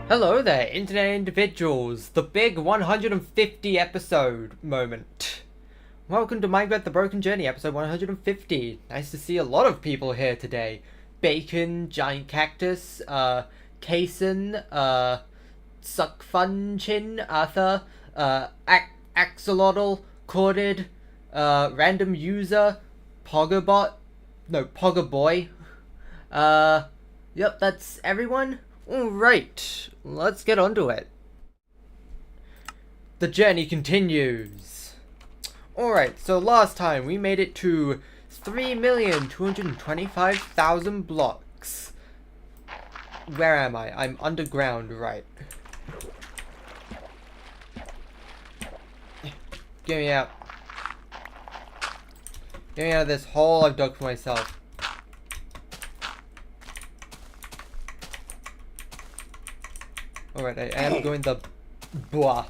Hello there, internet individuals, the big 150 episode moment. Welcome to Minecraft The Broken Journey, episode 150. Nice to see a lot of people here today. Bacon, Giant Cactus, Kason, Suckfunchin, Arthur, Axolotl, Corded, Random User, Pogobot, no, Pogoboy. Yep, that's everyone. Alright, let's get onto it. The journey continues. Alright, so last time we made it to 3,225,000 blocks. Where am I? I'm underground, right. Get me out. Get me out of this hole I've dug for myself. Alright, I am going the blah.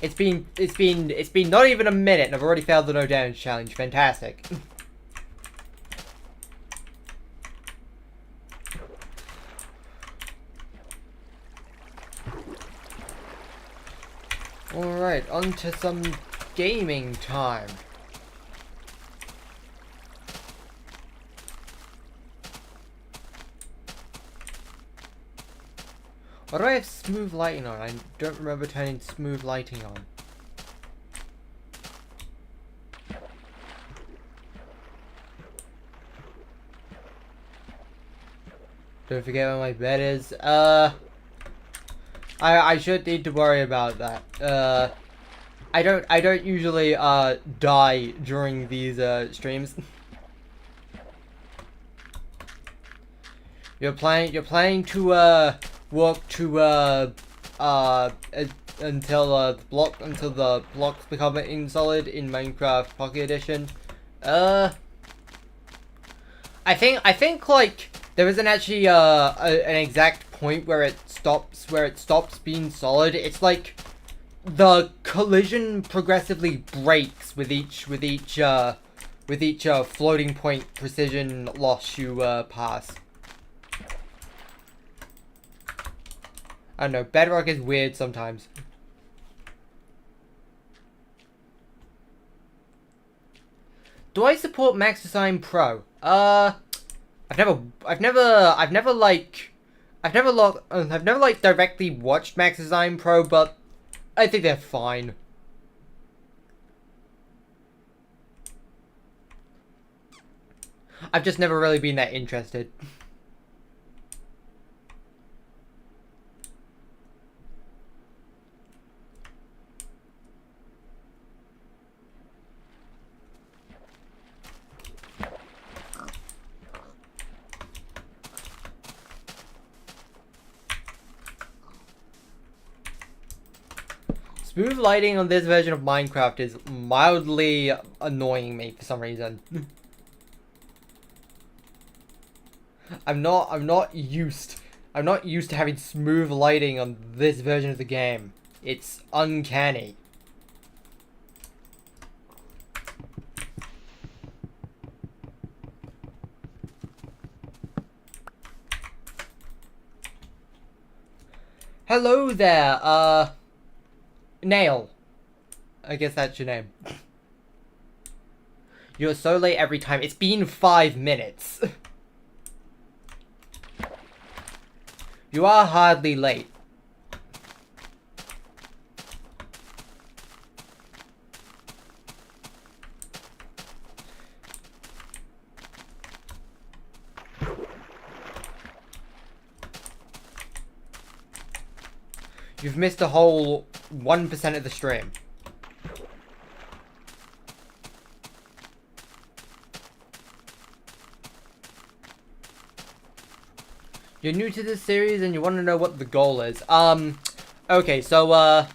It's been not even a minute and I've already failed the no damage challenge. Fantastic. Alright, on to some gaming time. Why do I have smooth lighting on? I don't remember turning smooth lighting on. Don't forget where my bed is. I should need to worry about that. I don't usually die during these streams. You're planning to walk to until the blocks become insolid in Minecraft Pocket Edition. I think like there isn't actually an exact point where it stops being solid. It's like the collision progressively breaks with each floating point precision loss you pass. I don't know, Bedrock is weird sometimes. Do I support Max Design Pro? I've never directly watched Max Design Pro, but I think they're fine. I've just never really been that interested. Smooth lighting on this version of Minecraft is mildly annoying me for some reason. I'm not used to having smooth lighting on this version of the game. It's uncanny. Hello there, Nail. I guess that's your name. You're so late every time. It's been 5 minutes. You are hardly late. You've missed a whole 1% of the stream. You're new to this series and you want to know what the goal is. Okay, so, I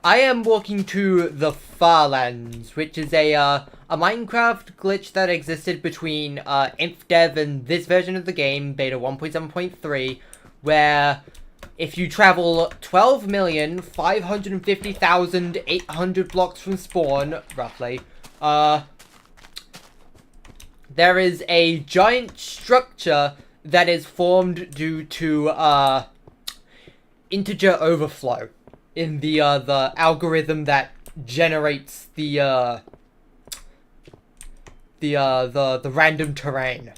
am walking to the Farlands, which is a Minecraft glitch that existed between, InfDev and this version of the game, beta 1.7.3, where if you travel 12,550,800 blocks from spawn, roughly, there is a giant structure that is formed due to integer overflow in the algorithm that generates the random terrain.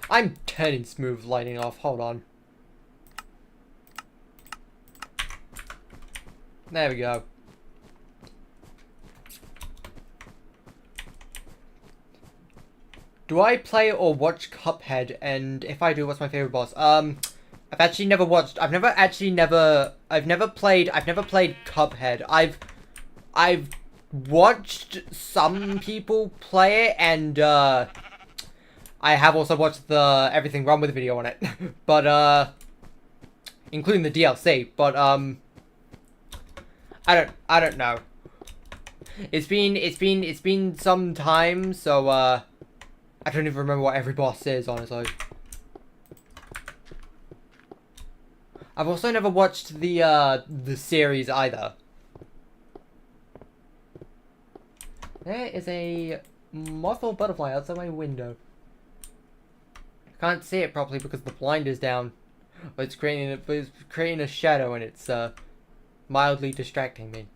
I'm turning smooth lighting off. Hold on. There we go. Do I play or watch Cuphead? And if I do, what's my favorite boss? I've actually never watched. I've never played Cuphead. I've watched some people play it, and I have also watched the Everything Wrong With video on it, but including the DLC. But I don't know. It's been some time, so I don't even remember what every boss is, honestly. I've also never watched the series either. There is a moth or butterfly outside my window. I can't see it properly because the blind is down. But it's creating a shadow, and it's mildly distracting me.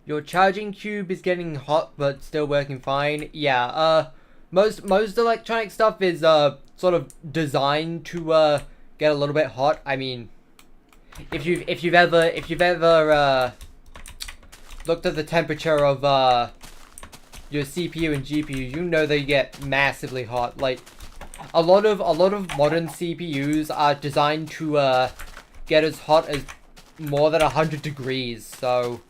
Your charging cube is getting hot, but still working fine. Yeah. Most electronic stuff is sort of designed to get a little bit hot. I mean, if you've ever looked at the temperature of your CPU and GPU, you know they get massively hot. Like a lot of modern CPUs are designed to get as hot as more than 100 degrees. So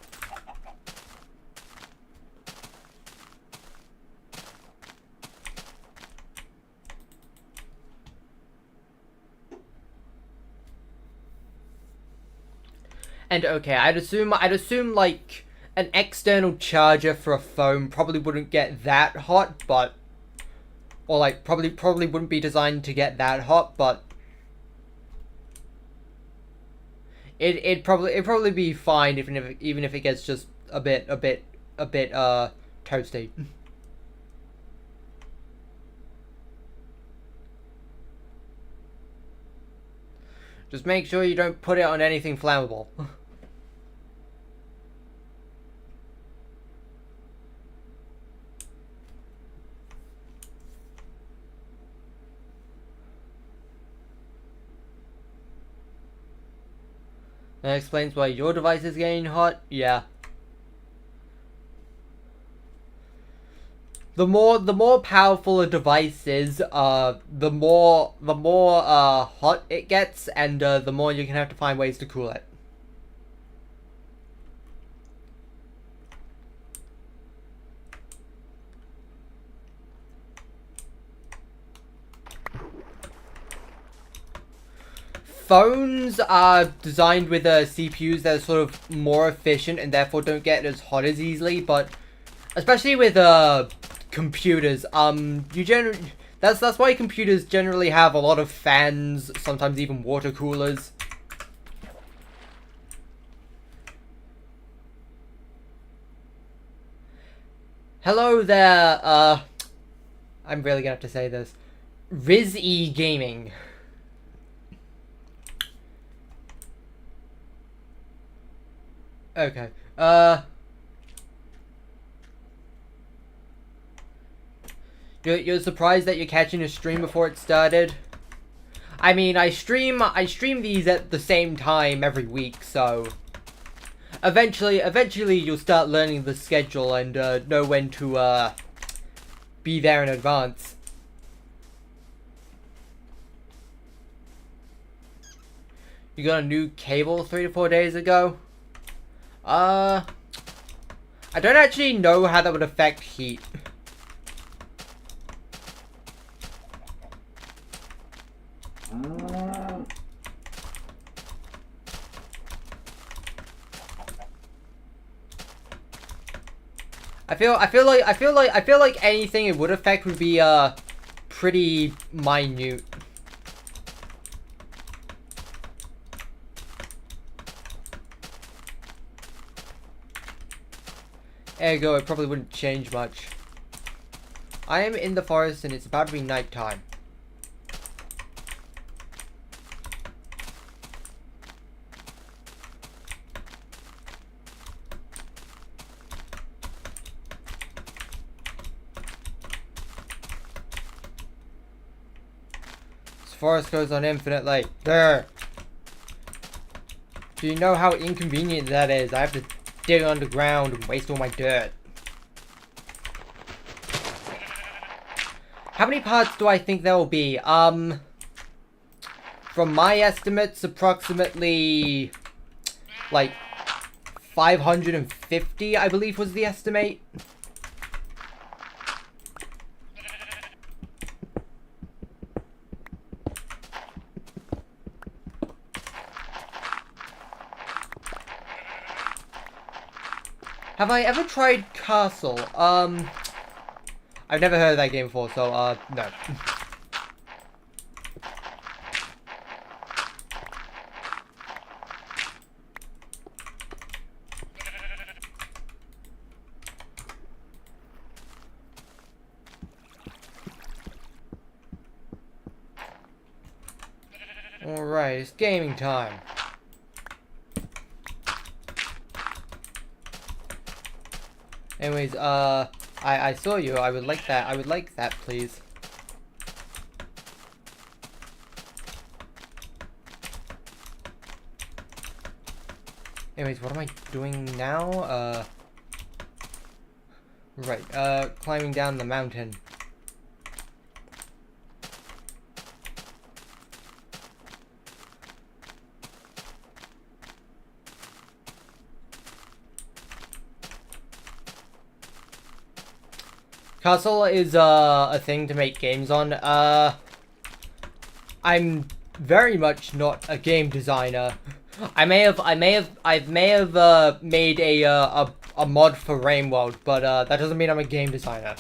and okay, I'd assume like an external charger for a phone probably wouldn't get that hot, but or like probably wouldn't be designed to get that hot, but it'd probably be fine even if it gets just a bit toasty. Just make sure you don't put it on anything flammable. That explains why your device is getting hot. Yeah. The more powerful a device is, the more hot it gets, and the more you can have to find ways to cool it. Phones are designed with CPUs that are sort of more efficient and therefore don't get as hot as easily, but especially with computers, that's why computers generally have a lot of fans, sometimes even water coolers. Hello there, I'm really gonna have to say this. Riz-E Gaming. Okay, You're surprised that you're catching a stream before it started? I mean, I stream these at the same time every week, so eventually you'll start learning the schedule and know when to be there in advance. You got a new cable 3 to 4 days ago? I don't actually know how that would affect heat. I feel like anything it would affect would be pretty minute. Ergo, it probably wouldn't change much. I am in the forest and it's about to be nighttime. This forest goes on infinitely. There. Do you know how inconvenient that is? I have to dig underground and waste all my dirt. How many parts do I think there will be? From my estimates, approximately like 550, I believe was the estimate. Have I ever tried Castle? I've never heard of that game before, so, no. Alright, it's gaming time. Anyways, I saw you. I would like that. I would like that, please. Anyways, what am I doing now? Right, climbing down the mountain. Castle is a thing to make games on. I'm very much not a game designer. I may have made a mod for Rainworld, but that doesn't mean I'm a game designer.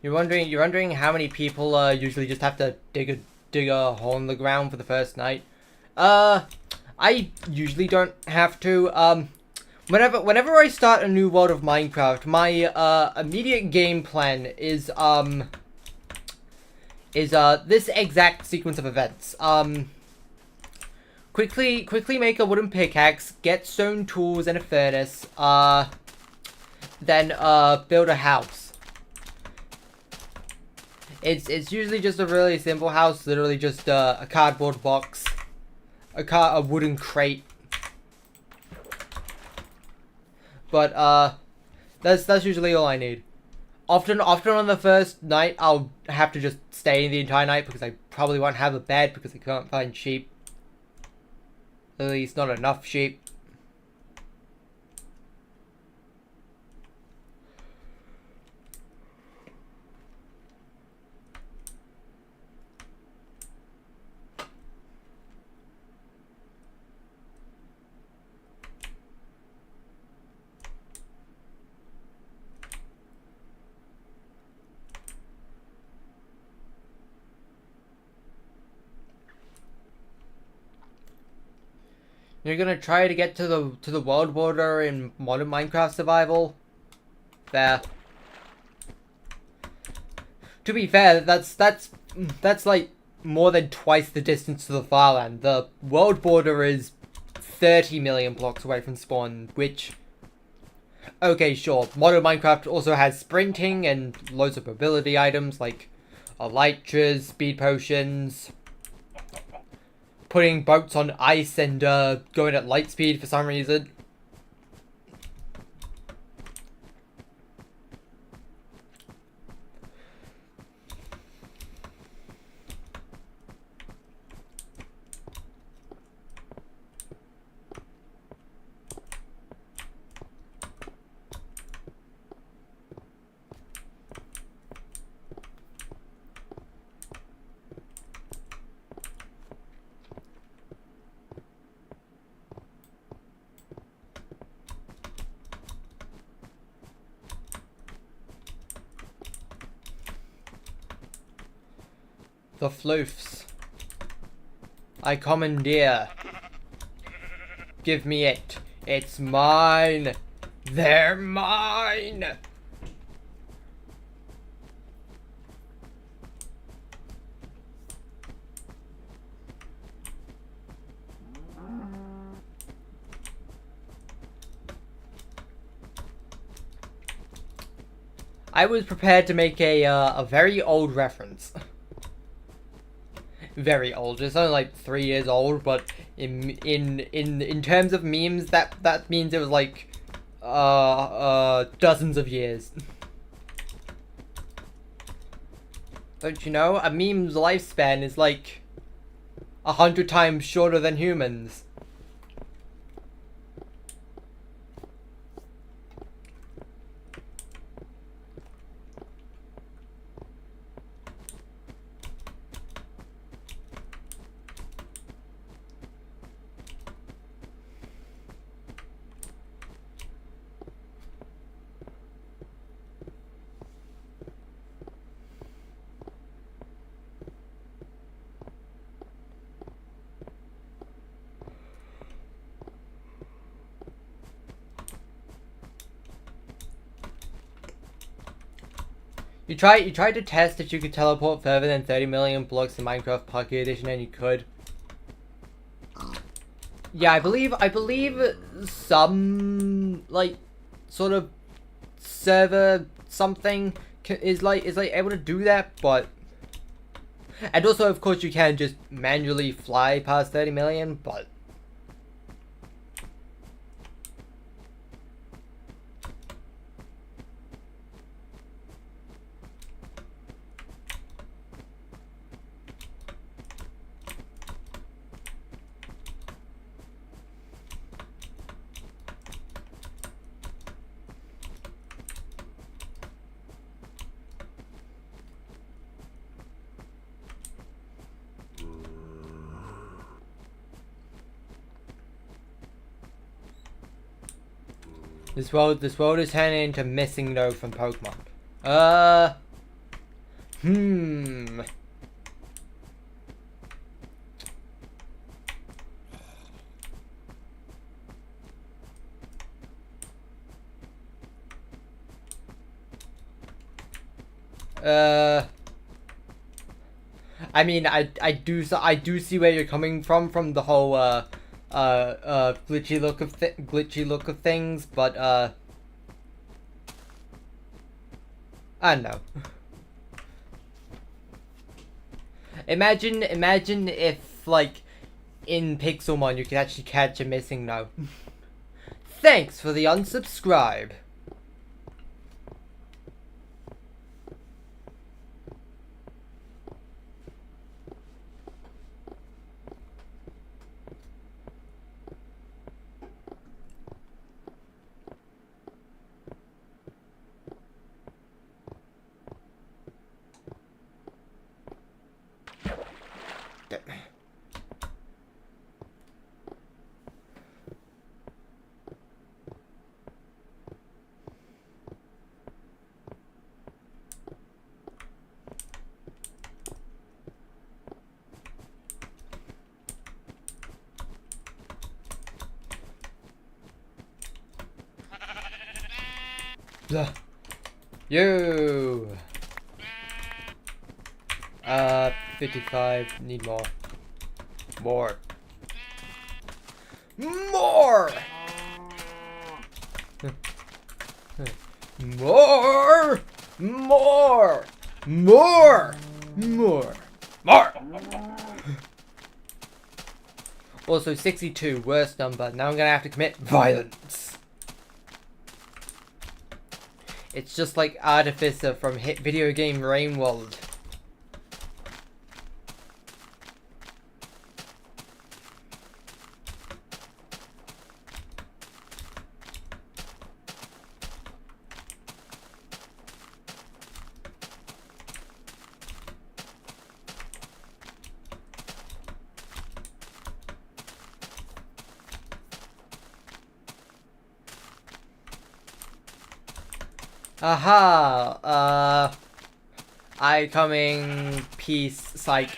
You're wondering how many people usually just have to dig a hole in the ground for the first night. I usually don't have to. Whenever I start a new world of Minecraft, my immediate game plan is this exact sequence of events. Quickly make a wooden pickaxe, get stone tools and a furnace, then build a house. It's usually just a really simple house, literally just a cardboard box, a wooden crate. But that's usually all I need. Often on the first night I'll have to just stay the entire night because I probably won't have a bed because I can't find sheep. At least not enough sheep. You're gonna try to get to the world border in modern Minecraft survival? There. To be fair, that's like more than twice the distance to the farland. The world border is 30 million blocks away from spawn, which... Okay, sure. Modern Minecraft also has sprinting and loads of mobility items like elytras, speed potions, putting boats on ice and going at light speed for some reason. The floofs. I commandeer. Give me it. It's mine. They're mine. I was prepared to make a very old reference. Very old. It's only like 3 years old, but in terms of memes, that means it was like dozens of years. Don't you know? A meme's lifespan is like 100 times shorter than humans. You tried to test if you could teleport further than 30 million blocks in Minecraft Pocket Edition, and you could. Yeah, I believe some like sort of server something is like able to do that, but and also of course you can just manually fly past 30 million, but. This world is turning into Missing No from Pokemon. I mean, I do see where you're coming from the whole glitchy look of things, but I don't know. Imagine if like in Pixelmon you could actually catch a Missing No. Thanks for the unsubscribe. Yo. 55. Need more. More. More. More. More. More. More. More. Also 62, worst number. Now I'm gonna have to commit violence. It's just like Artificer from hit video game Rain World. Aha! I coming, peace, psych.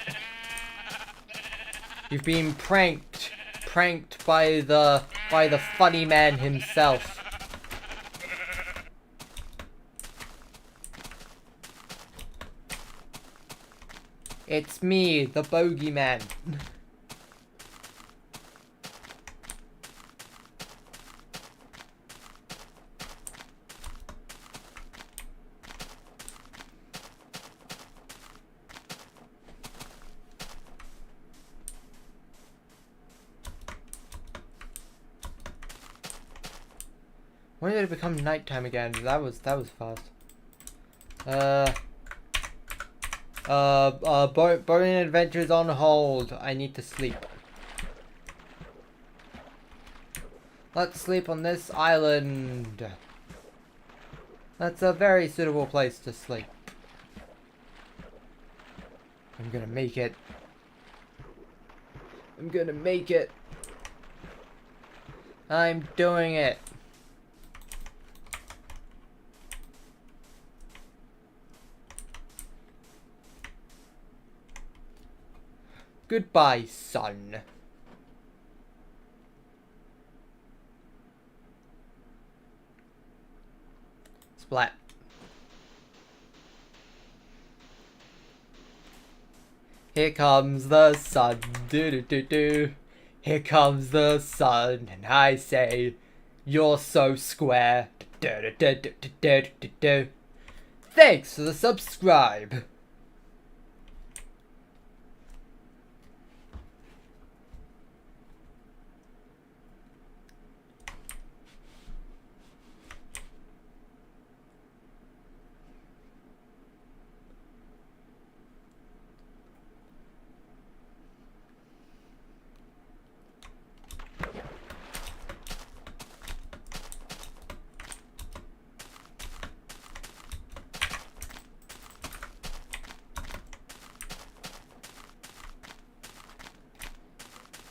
You've been pranked. Pranked by the funny man himself. It's me, the bogeyman. When did it become nighttime again? That was fast. Boring adventures on hold. I need to sleep. Let's sleep on this island. That's a very suitable place to sleep. I'm gonna make it. I'm gonna make it. I'm doing it. Goodbye, son. Splat. Here comes the sun. Do do do do. Here comes the sun, and I say, you're so square. Do do do do do do do. Thanks for the subscribe.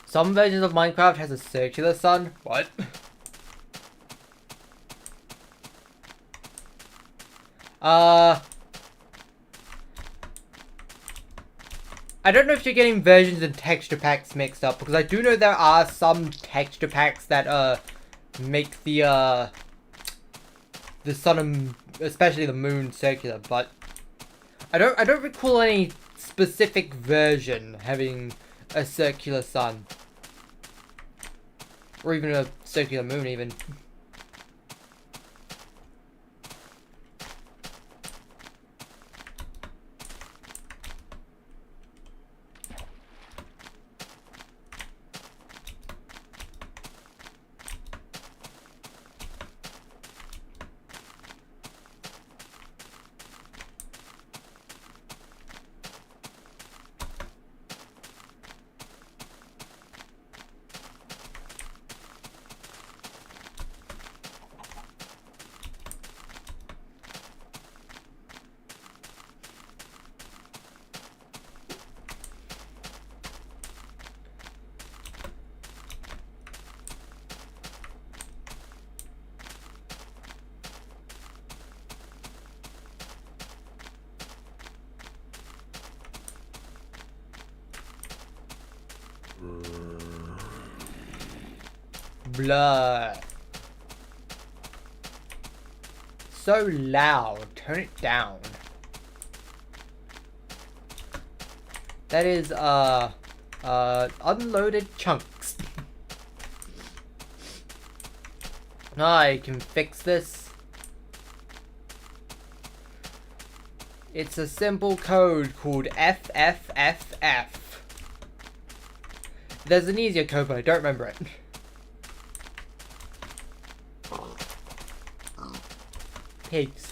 Some versions of Minecraft has a circular sun. What? I don't know if you're getting versions and texture packs mixed up, because I do know there are some texture packs that make the sun and especially the moon circular, but I don't recall any specific version having a circular sun. Or even a circular moon, even. Blur. So loud. Turn it down. That is, unloaded chunks. I can fix this. It's a simple code called FFFF. there's an easier code, but I don't remember it. Pigs.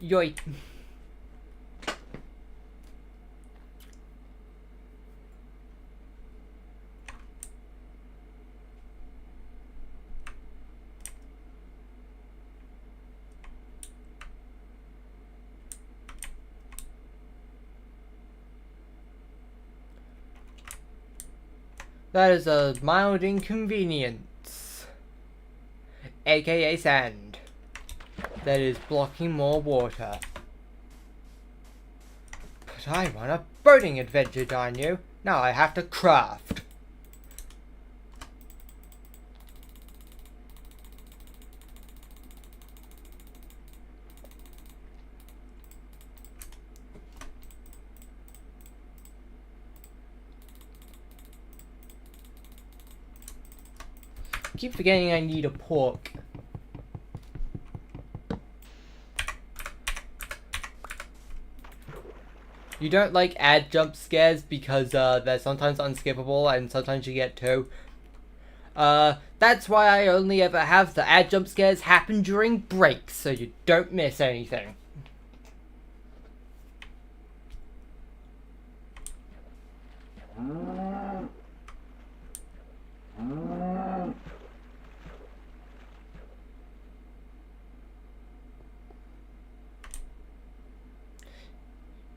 Yoink. That is a mild inconvenience, aka sand, that is blocking more water. But I want a boating adventure, darn you. Now I have to craft. Keep forgetting I need a pork. You don't like add jump scares because they're sometimes unskippable and sometimes you get two. That's why I only ever have the add jump scares happen during breaks, so you don't miss anything.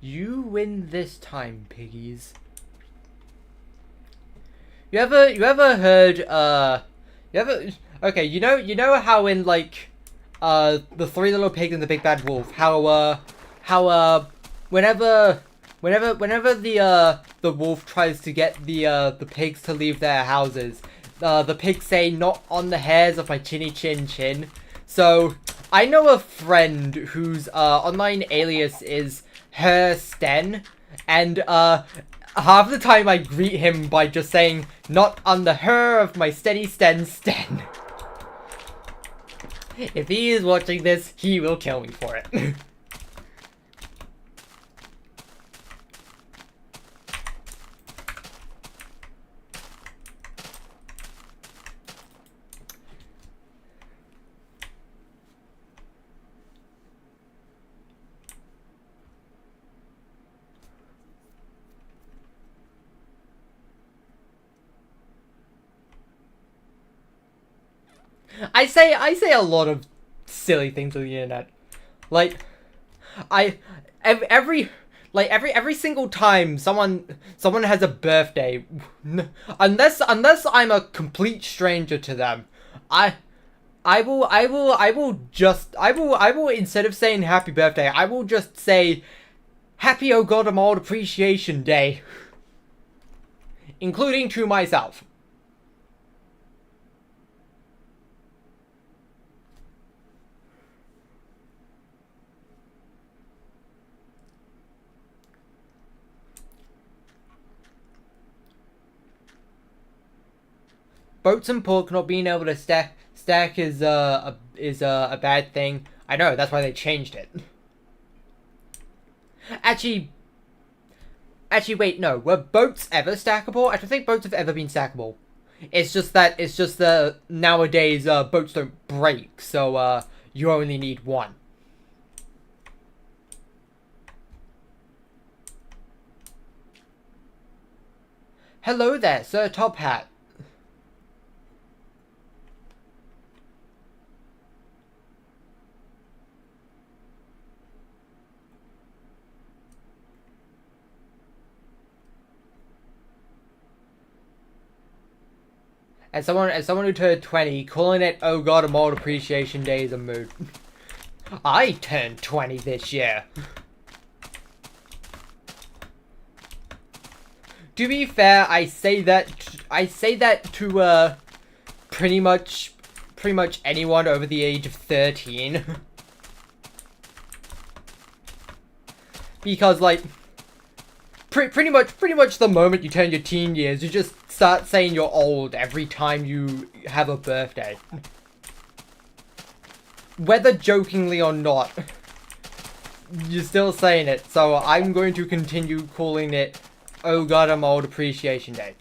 You win this time, piggies. You ever heard okay, you know how in like the Three Little Pigs and the Big Bad Wolf, how whenever the wolf tries to get the pigs to leave their houses, the pigs say, "Not on the hairs of my chinny chin chin." So I know a friend whose online alias is Her Sten, and half the time I greet him by just saying, "Not on the her of my steady Sten." If he is watching this, he will kill me for it. I say a lot of silly things on the internet. Like, every single time someone has a birthday, unless I'm a complete stranger to them, I will instead of saying happy birthday, I will just say happy Oh God I'm Old Appreciation Day, including to myself. Boats and pork not being able to stack is a bad thing. I know, that's why they changed it. Actually, wait, no. Were boats ever stackable? I don't think boats have ever been stackable. It's just that nowadays boats don't break, so you only need one. Hello there, Sir Top Hat. As someone who turned 20, calling it "Oh God, I'm Old Appreciation Day" is a mood. I turned 20 this year. To be fair, I say that to pretty much anyone over the age of 13. Because like pretty much the moment you turn your teen years, you just start saying you're old every time you have a birthday. Whether jokingly or not, you're still saying it, so I'm going to continue calling it Oh God, I'm Old Appreciation Day.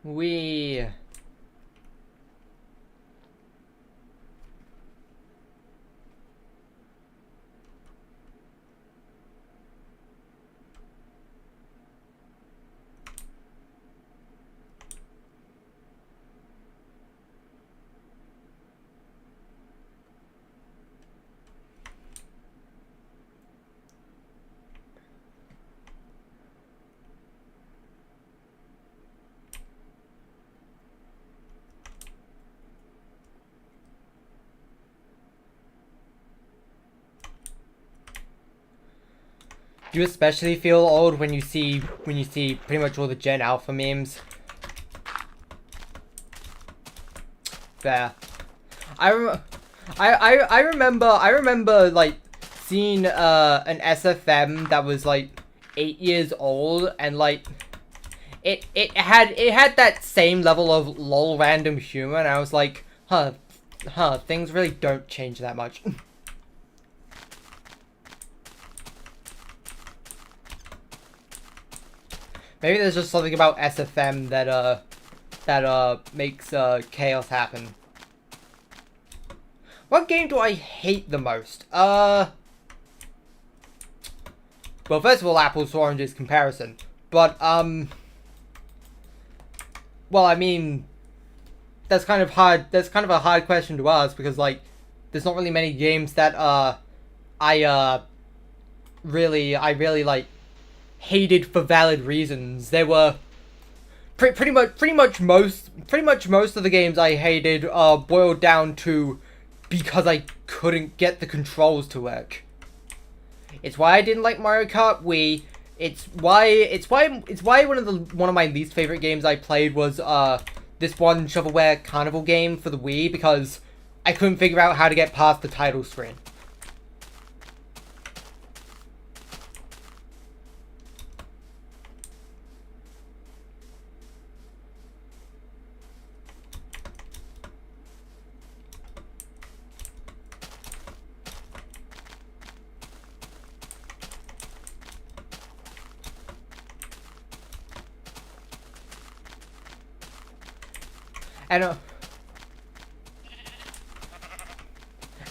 We... Do you especially feel old when you see pretty much all the Gen Alpha memes? Fair. I remember like seeing an SFM that was like 8 years old, and like it had that same level of lol random humor, and I was like, things really don't change that much. Maybe there's just something about SFM that makes chaos happen. What game do I hate the most? Well, first of all, apples to oranges comparison. But well, I mean, that's kind of hard. That's kind of a hard question to ask, because like, there's not really many games that I really like hated for valid reasons. They were pretty much most of the games I hated boiled down to because I couldn't get the controls to work. It's why I didn't like Mario Kart Wii. It's why one of my least favorite games I played was this one shovelware carnival game for the Wii, because I couldn't figure out how to get past the title screen.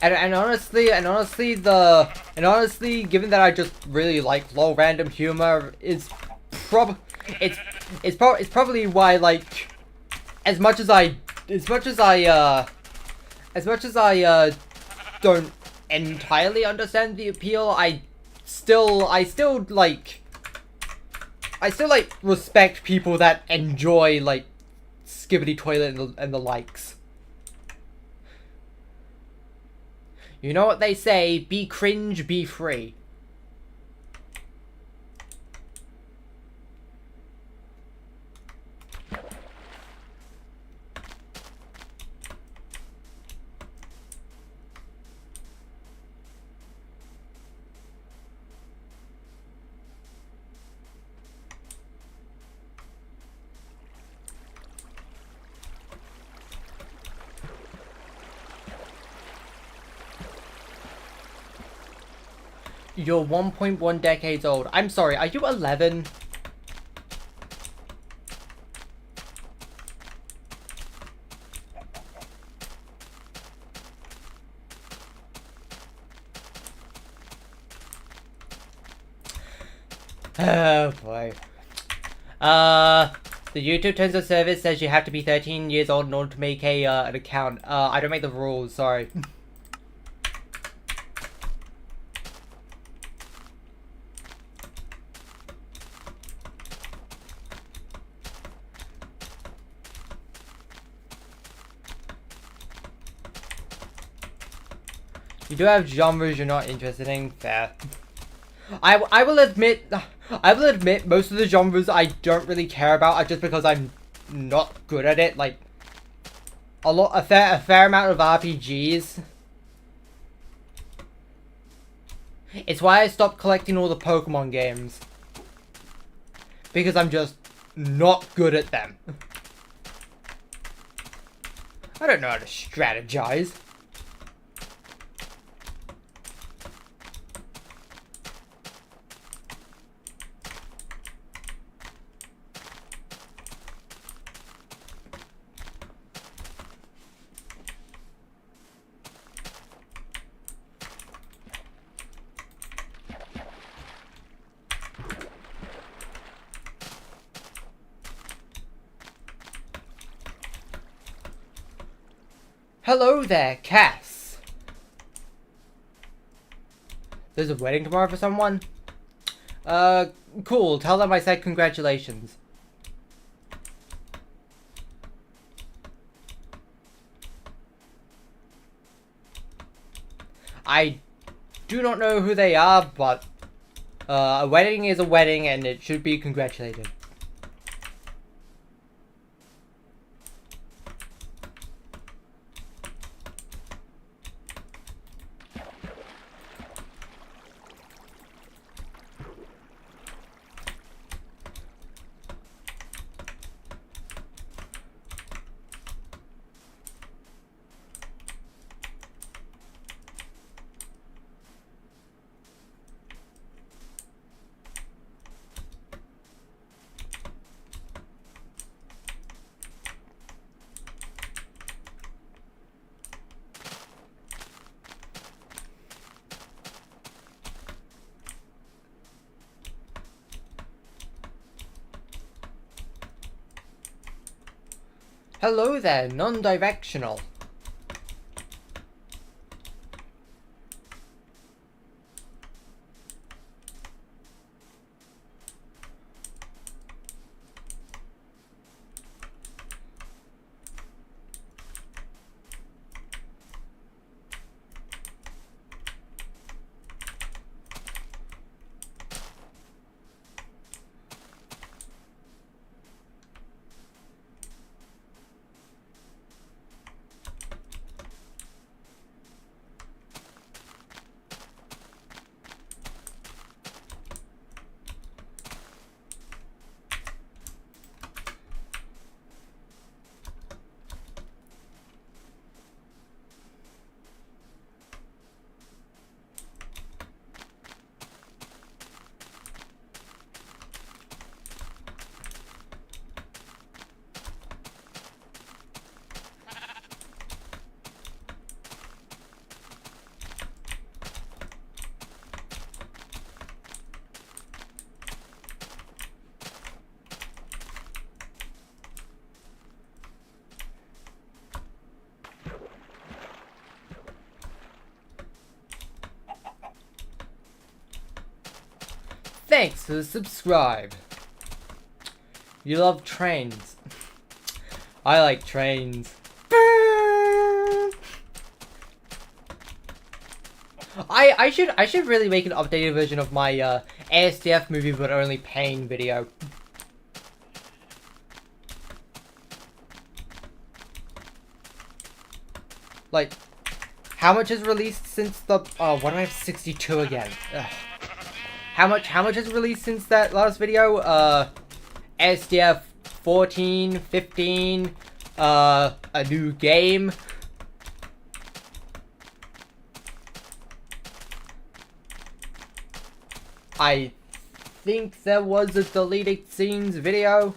And honestly, given that I just really like low random humor, it's probably why, like, as much as I don't entirely understand the appeal, I still respect people that enjoy, like, Skibbity Toilet and the likes. You know what they say, be cringe, be free. You're 1.1 decades old. I'm sorry, are you 11? Oh boy. The YouTube terms of service says you have to be 13 years old in order to make an account. I don't make the rules, sorry. You do have genres you're not interested in, fair. I will admit most of the genres I don't really care about are just because I'm not good at it. Like a fair amount of RPGs. It's why I stopped collecting all the Pokemon games. Because I'm just not good at them. I don't know how to strategize. Hello there, Cass. There's a wedding tomorrow for someone? Cool. Tell them I said congratulations. I do not know who they are, but a wedding is a wedding and it should be congratulated. Hello there, non-directional. Thanks for the subscribe. You love trains. I like trains. I should really make an updated version of my ASDF movie but only pain video. Like, how much is released since the why do I have 62 again? Ugh. How much has released since that last video? SDF 14, 15, a new game. I think there was a deleted scenes video.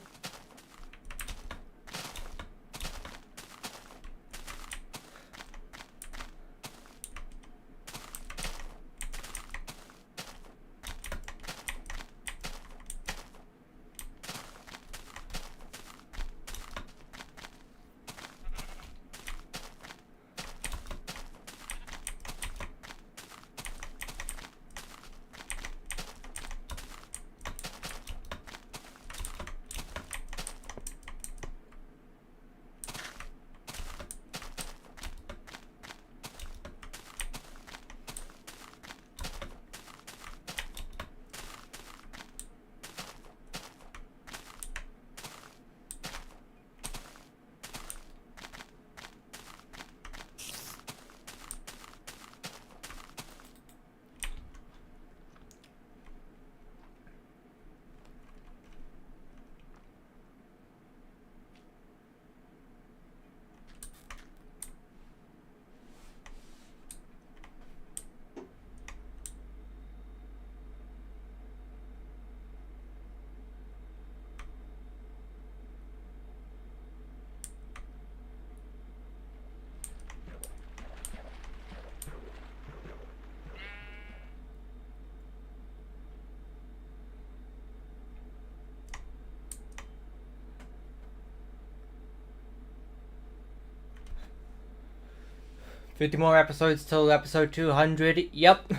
50 more episodes till episode 200. Yep.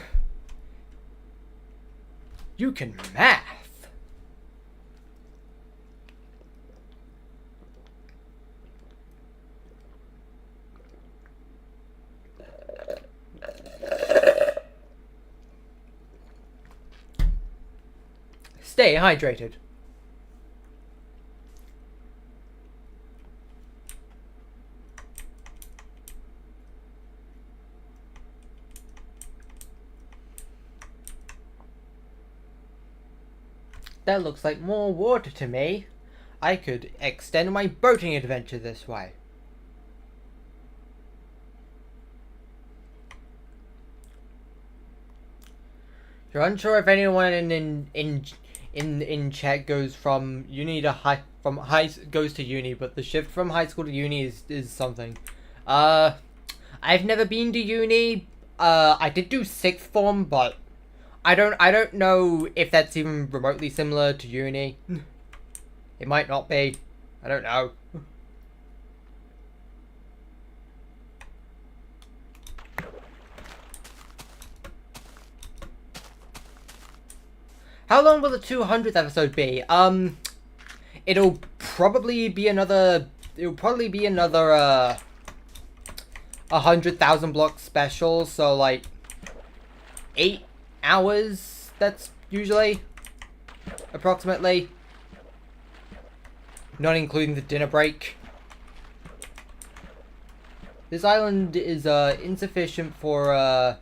You can math. Stay hydrated. That looks like more water to me. I could extend my boating adventure this way. You're unsure if anyone in chat goes from uni to goes to uni, but the shift from high school to uni is something. I've never been to uni. I did do sixth form, but I don't know if that's even remotely similar to uni. It might not be. I don't know. How long will the 200th episode be? It'll probably be another 100,000 block special, so like 8 hours, that's usually approximately, not including the dinner break. This island is insufficient for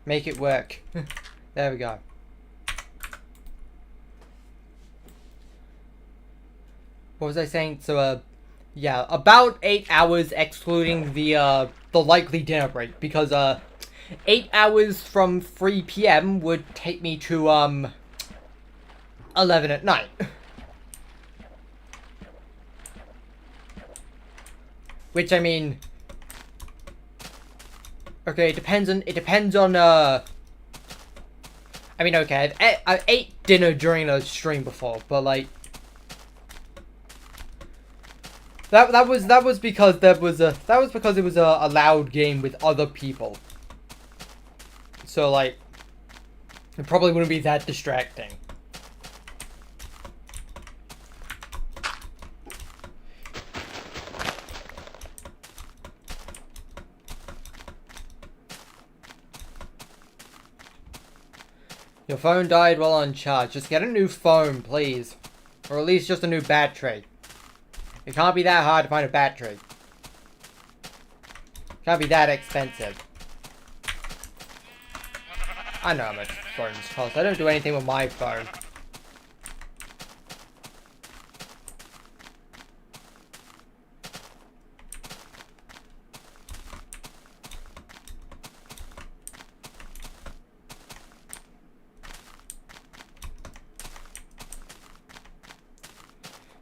make it work. There we go. What was I saying? So yeah, about 8 hours excluding the likely dinner break, because 8 hours from 3 PM would take me to 11 at night. Which, I mean, okay, it depends on I mean, okay, I've ate dinner during a stream before, but like that was because it was a loud game with other people. So like it probably wouldn't be that distracting. Your phone died while on charge. Just get a new phone, please. Or at least just a new battery. It can't be that hard to find a battery. It can't be that expensive. I know how much phones cost. I don't do anything with my phone.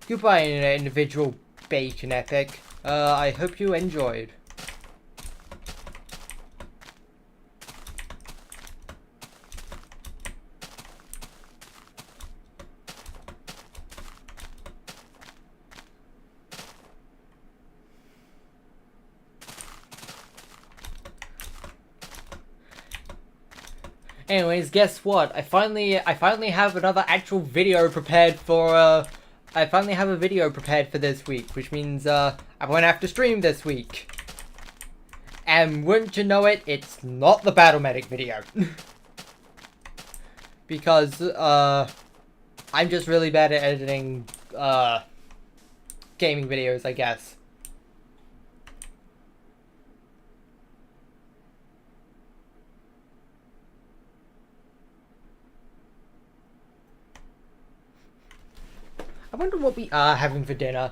Goodbye, individual bacon epic. I hope you enjoyed. Anyways, guess what? I finally have another actual video prepared for I finally have a video prepared for this week, which means I won't have to stream this week. And wouldn't you know it, it's not the Battle Medic video. Because I'm just really bad at editing gaming videos, I guess. I wonder what we are having for dinner.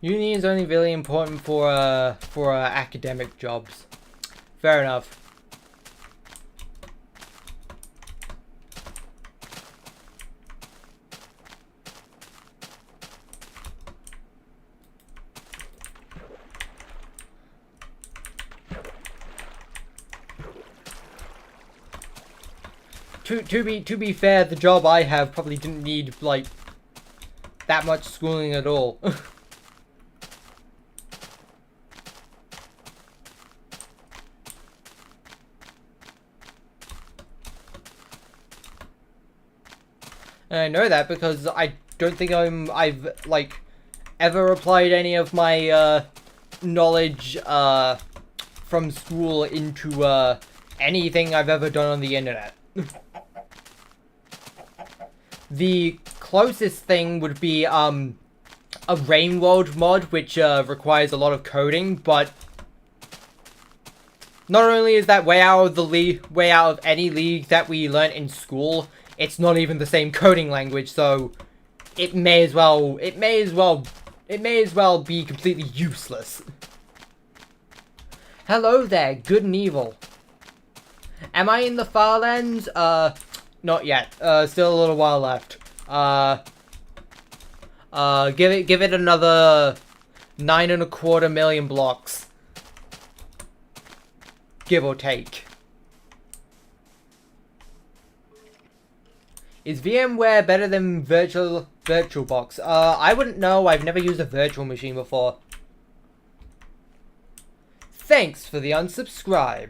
Uni is only really important for academic jobs. Fair enough. To be fair, the job I have probably didn't need like that much schooling at all. And I know that because I don't think I've like ever applied any of my knowledge from school into anything I've ever done on the internet. The closest thing would be a Rain World mod, which requires a lot of coding, but not only is that way out of the way out of any league that we learnt in school, it's not even the same coding language, so it may as well be completely useless. Hello there, good and evil. Am I in the Farlands? Not yet. Still a little while left. Give it another 9.25 million blocks. Give or take. Is VMware better than VirtualBox? I wouldn't know. I've never used a virtual machine before. Thanks for the unsubscribe.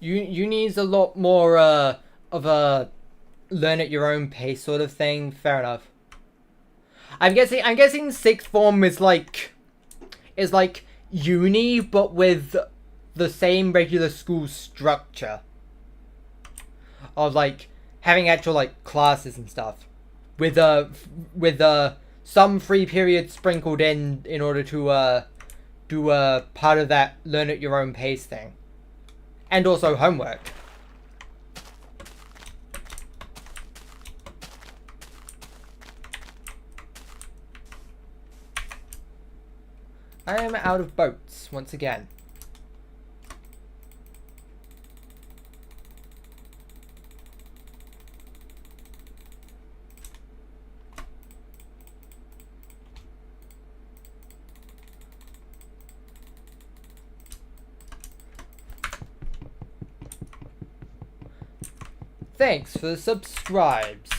Uni's a lot more of a learn at your own pace sort of thing. Fair enough. I'm guessing sixth form is like uni, but with the same regular school structure of like having actual like classes and stuff, with some free periods sprinkled in order to do part of that learn at your own pace thing. And also homework. I am out of boats once again. Thanks for the subscribes.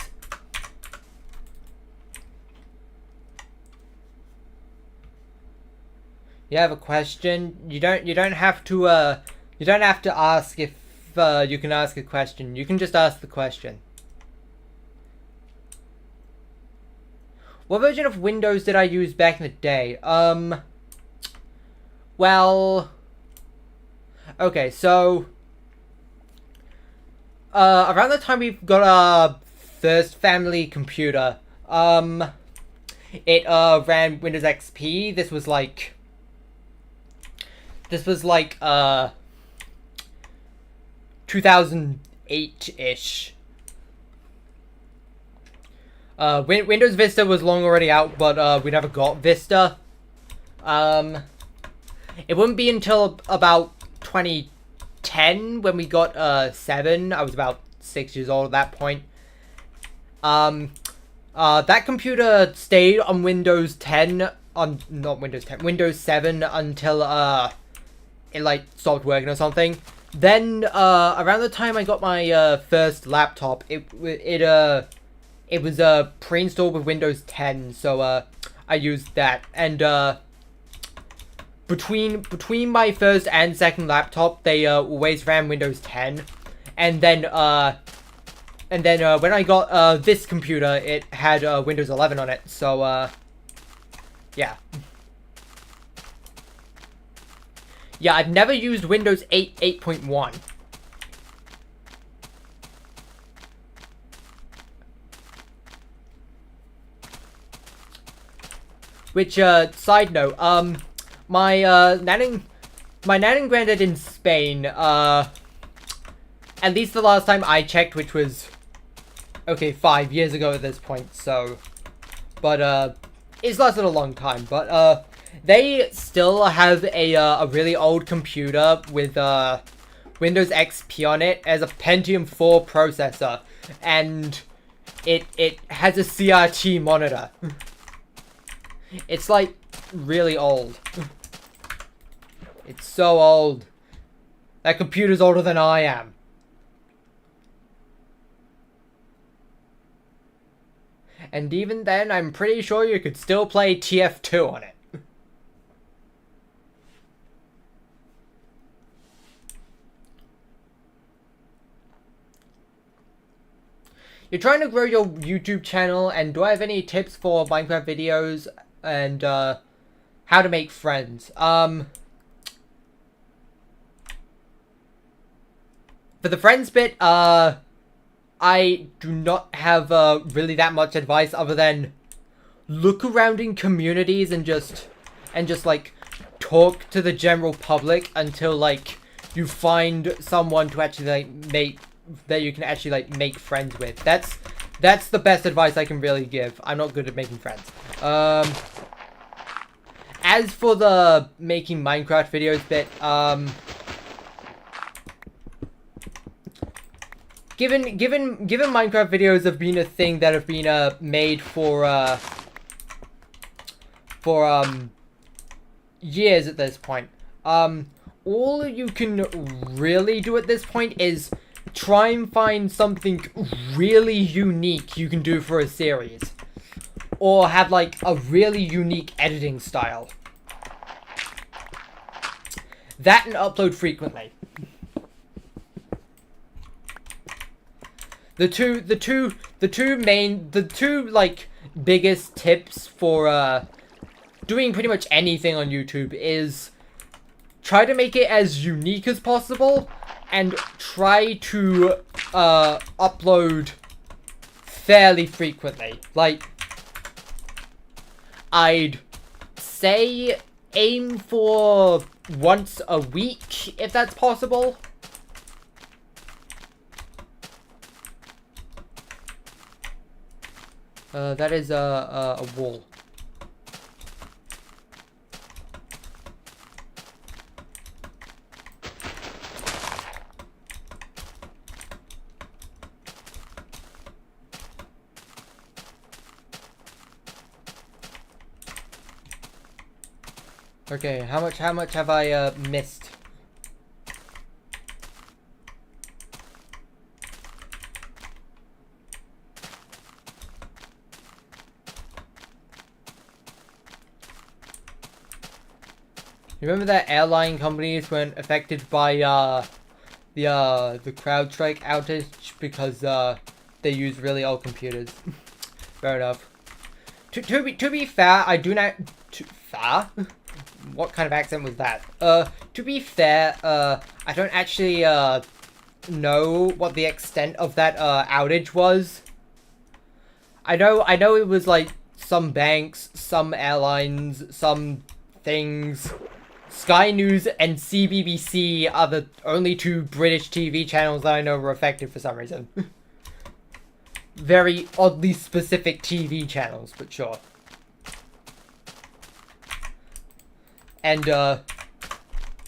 You have a question? You don't have to ask if you can ask a question. You can just ask the question. What version of Windows did I use back in the day? Well, okay, so around the time we got our first family computer, it ran Windows XP. This was like 2008-ish. Windows Vista was long already out, but we never got Vista. It wouldn't be until about 2010 when we got 7. I was about 6 years old at that point. That computer stayed on Windows 10 Windows 7 until it like stopped working or something. Then around the time I got my first laptop, it was pre-installed with Windows 10, so I used that. And between my first and second laptop, they always ran Windows 10, and then And then when I got this computer, it had Windows 11 on it. So yeah. Yeah, I've never used Windows 8 8.1. Which, side note, my nanny and granddad in Spain, at least the last time I checked, which was, okay, 5 years ago at this point, so, but, it's lasted a long time, but, they still have a really old computer with, Windows XP on it as a Pentium 4 processor, and it has a CRT monitor. It's, like, really old. It's so old. That computer's older than I am. And even then, I'm pretty sure you could still play TF2 on it. You're trying to grow your YouTube channel, and do I have any tips for Minecraft videos and how to make friends? For the friends bit, I do not have really that much advice other than look around in communities and just like talk to the general public until like you find someone to actually like make that you can actually like make friends with. That's the best advice I can really give. I'm not good at making friends. As for the making Minecraft videos bit, given Minecraft videos have been a thing that have been made for years at this point, all you can really do at this point is try and find something really unique you can do for a series. Or have, like, a really unique editing style. That and upload frequently. The two, like, biggest tips for, doing pretty much anything on YouTube is try to make it as unique as possible and try to, upload fairly frequently. Like, I'd say aim for once a week, if that's possible. That is a wall. Okay, how much have I missed? You remember that airline companies weren't affected by the CrowdStrike outage because they use really old computers? Fair enough. To be fair, I do not. Fair? What kind of accent was that? To be fair, I don't actually, know what the extent of that, outage was. I know it was, like, some banks, some airlines, some things. Sky News and CBBC are the only two British TV channels that I know were affected for some reason. Very oddly specific TV channels, but sure. And,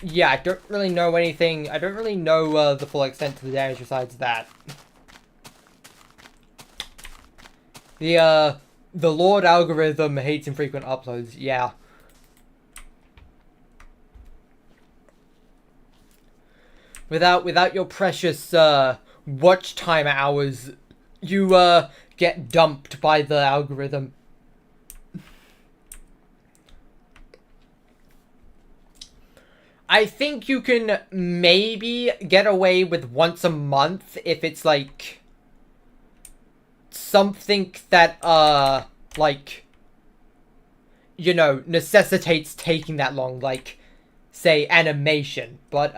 yeah, I don't really know anything. I don't really know, the full extent to the damage besides that. The Lord algorithm hates infrequent uploads, yeah. Without your precious, watch time hours, you, get dumped by the algorithm. I think you can maybe get away with once a month if it's like something that, like, you know, necessitates taking that long, like, say, animation. But,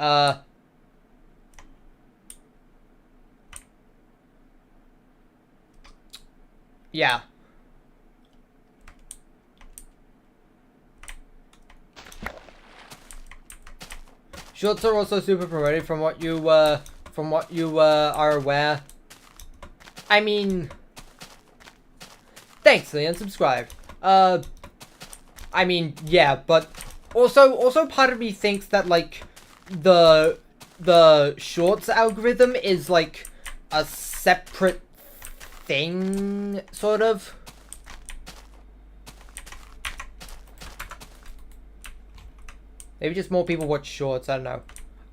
yeah. Shorts are also super promoted from what you are aware. I mean, thanks, Lee, and subscribe. I mean, yeah, but also part of me thinks that, like, the shorts algorithm is, like, a separate thing, sort of. Maybe just more people watch shorts, I don't know.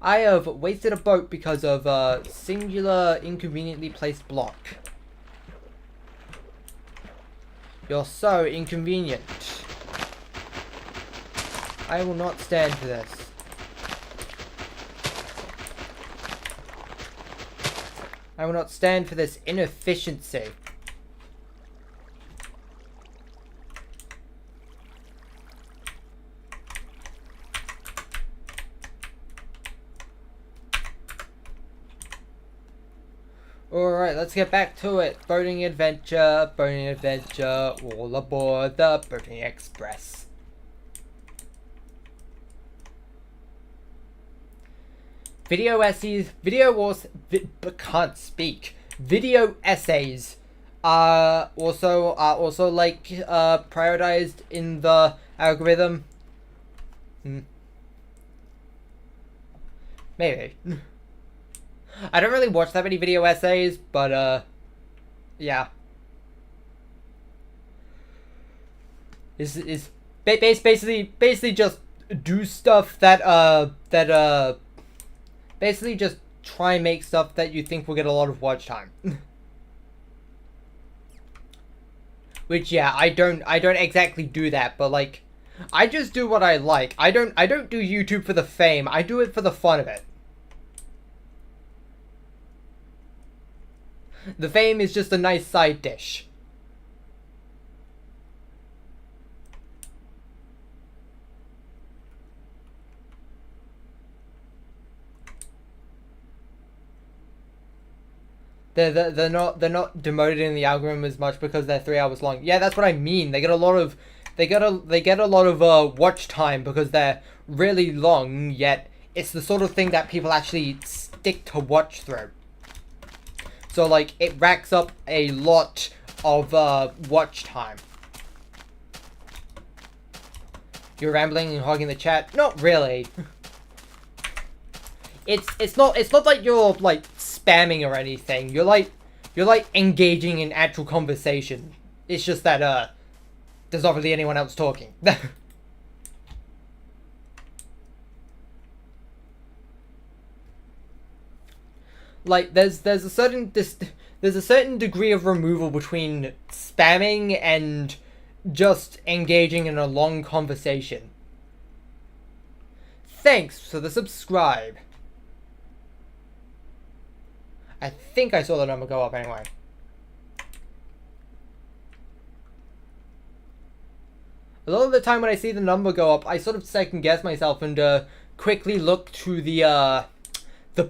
I have wasted a boat because of a singular inconveniently placed block. You're so inconvenient. I will not stand for this. I will not stand for this inefficiency. Alright, let's get back to it. Boating adventure, all aboard the Boating Express. Video essays are also like prioritized in the algorithm. Maybe. I don't really watch that many video essays, but yeah. Is basically just do stuff that basically just try and make stuff that you think will get a lot of watch time. Which, yeah, I don't exactly do that, but like, I just do what I like. I don't do YouTube for the fame. I do it for the fun of it. The fame is just a nice side dish. They're not demoted in the algorithm as much because they're 3 hours long. Yeah, that's what I mean. They get a lot of watch time because they're really long. Yet it's the sort of thing that people actually stick to watch through. So, like, it racks up a lot of watch time. You're rambling and hogging the chat? Not really. It's not like you're like spamming or anything. You're like engaging in actual conversation. It's just that there's not really anyone else talking. Like, there's a certain degree of removal between spamming and just engaging in a long conversation. Thanks for the subscribe. I think I saw the number go up anyway. A lot of the time when I see the number go up, I sort of second guess myself and quickly look to the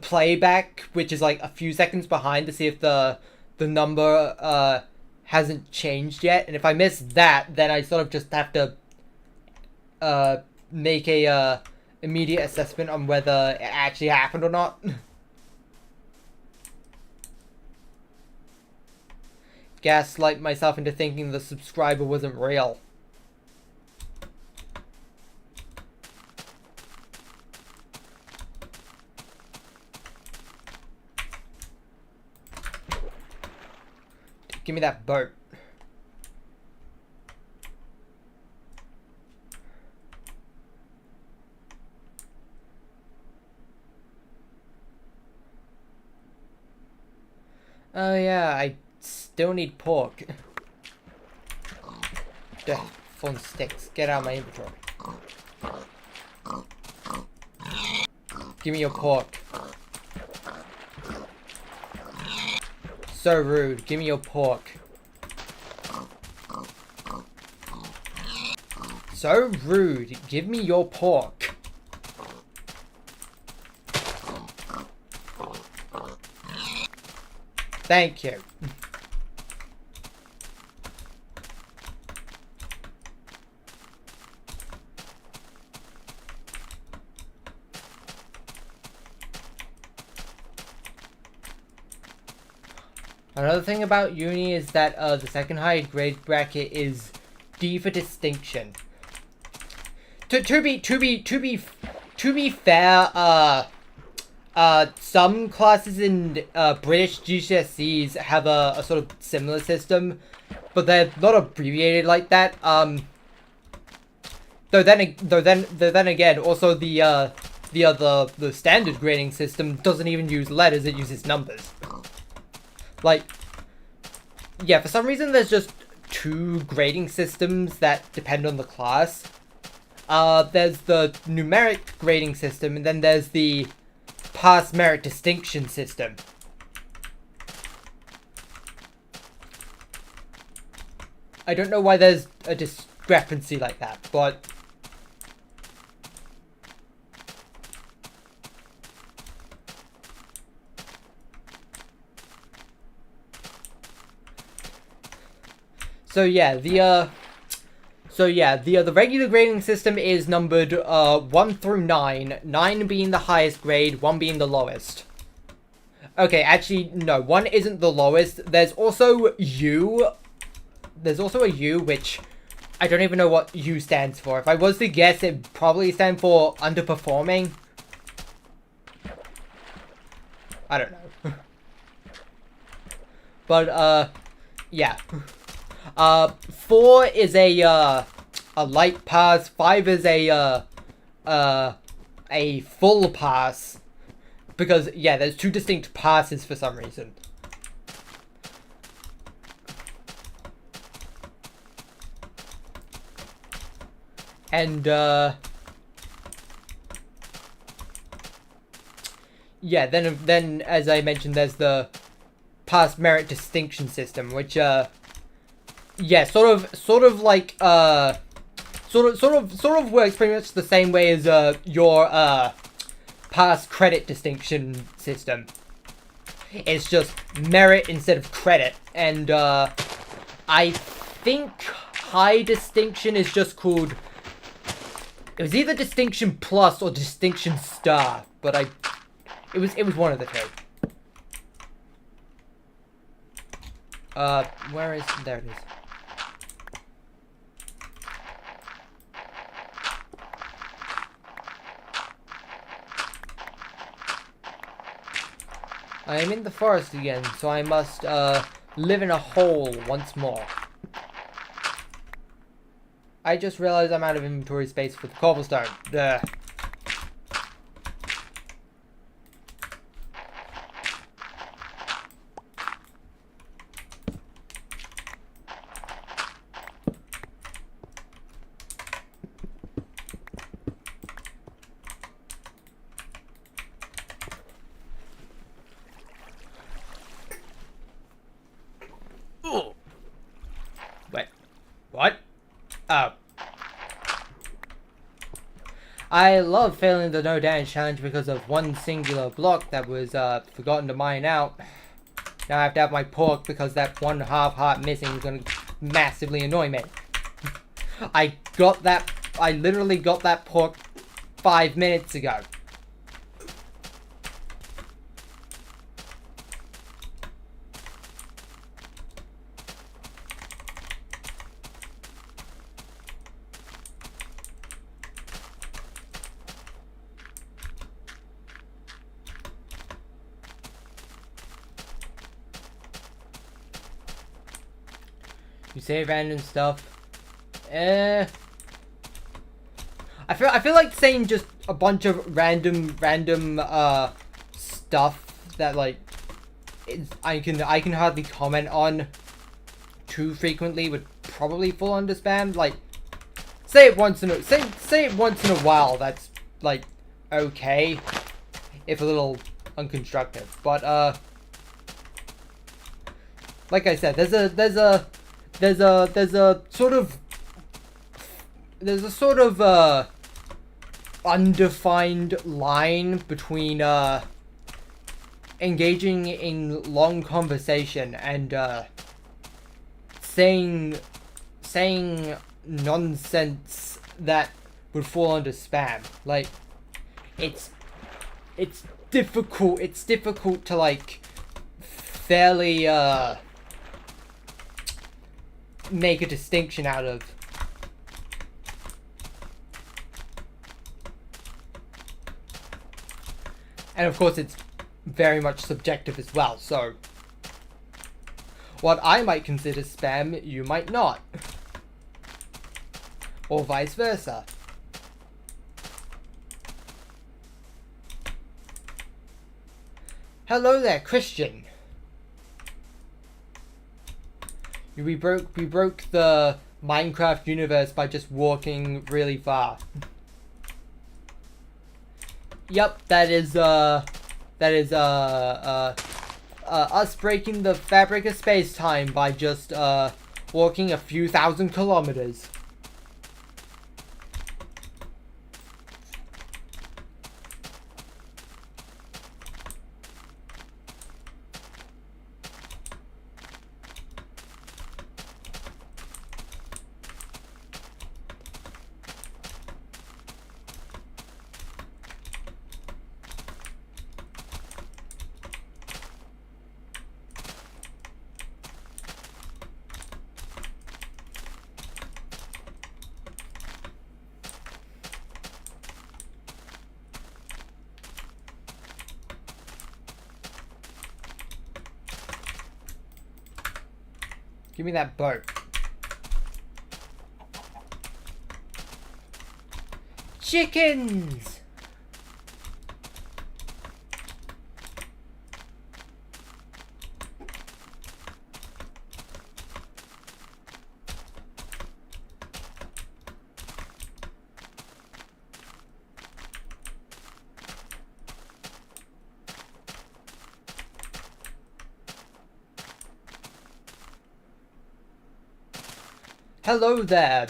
playback, which is like a few seconds behind, to see if the number hasn't changed yet. And if I miss that, then I sort of just have to make a immediate assessment on whether it actually happened or not. Gaslight myself into thinking the subscriber wasn't real. Give me that boat. Oh yeah, I still need pork. Duh, phone sticks. Get out of my inventory. Give me your pork. So rude. Give me your pork. so rude. Give me your pork. Thank you. Another thing about uni is that the second highest grade bracket is D for distinction. To be fair, some classes in British GCSEs have a sort of similar system, but they're not abbreviated like that. Though then again, also the standard grading system doesn't even use letters; it uses numbers. Like, yeah, for some reason there's just two grading systems that depend on the class. There's the numeric grading system, and then there's the pass merit distinction system. I don't know why there's a discrepancy like that, but the regular grading system is numbered 1 through 9, 9 being the highest grade, 1 being the lowest. Okay, actually, no, 1 isn't the lowest. There's also U. There's also a U, which I don't even know what U stands for. If I was to guess, it'd probably stand for underperforming. I don't know. But, yeah. 4 is a light pass. 5 is a full pass. Because, yeah, there's two distinct passes for some reason. And, yeah, then, as I mentioned, there's the pass merit distinction system, which, yeah, sort of works pretty much the same way as your pass credit distinction system. It's just merit instead of credit, and I think high distinction is just called. It was either distinction plus or distinction star, but it was one of the two. Where is there? It is. I am in the forest again, so I must, live in a hole once more. I just realized I'm out of inventory space for the cobblestone. Duh. Wait. What? Oh. I love failing the no damage challenge because of one singular block that was forgotten to mine out. Now I have to have my pork because that one half heart missing is going to massively annoy me. I literally got that pork 5 minutes ago. You say random stuff. I feel like saying just a bunch of random stuff that like I can hardly comment on too frequently would probably fall under spam. Like say it once in a while. That's like okay, if a little unconstructive. But like I said, there's a sort of there's a sort of undefined line between engaging in long conversation and saying nonsense that would fall under spam. Like, it's difficult to like fairly make a distinction out of. And of course it's very much subjective as well, so what I might consider spam, you might not. Or vice versa. Hello there, Christian. We broke the Minecraft universe by just walking really far. Yep, that is us breaking the fabric of space-time by just walking a few thousand kilometers. Give me that boat. Chickens! Hello there,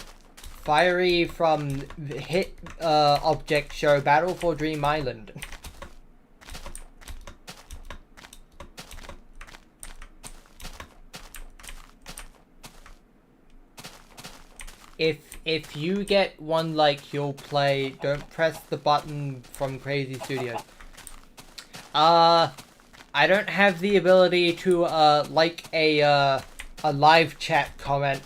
Fiery from the hit object show Battle for Dream Island. If you get one like you'll play, don't press the button from Crazy Studios. I don't have the ability to like a live chat comment.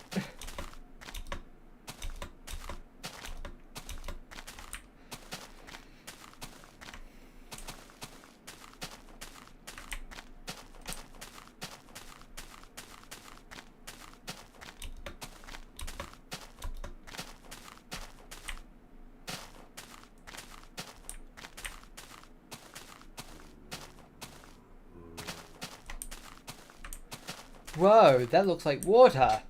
Whoa, that looks like water.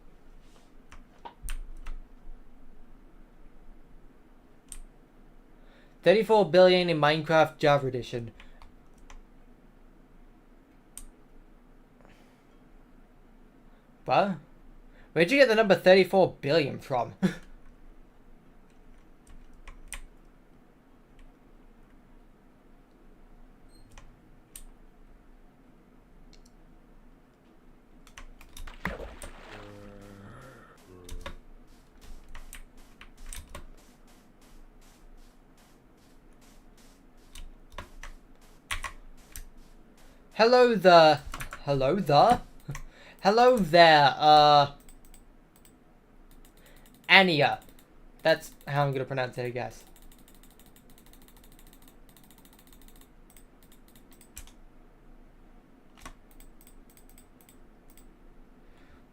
$34 billion in Minecraft Java Edition. What? Where'd you get the number 34 billion from? Hello there, Ania. That's how I'm gonna pronounce it, I guess.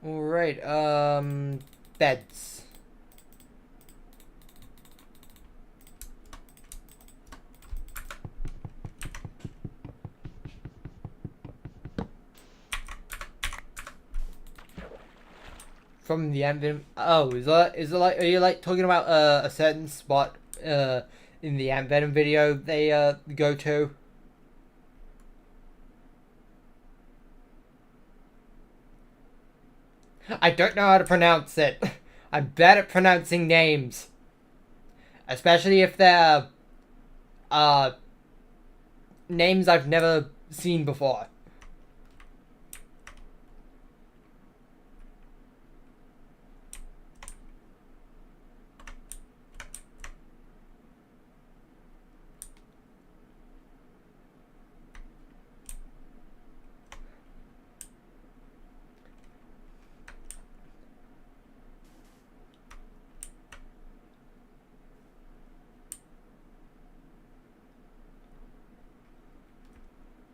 Alright, beds. From the Ant. Oh, is it like, are you like talking about a certain spot in the Ant Venom video they go to? I don't know how to pronounce it. I'm bad at pronouncing names. especially if they're uh names I've never seen before.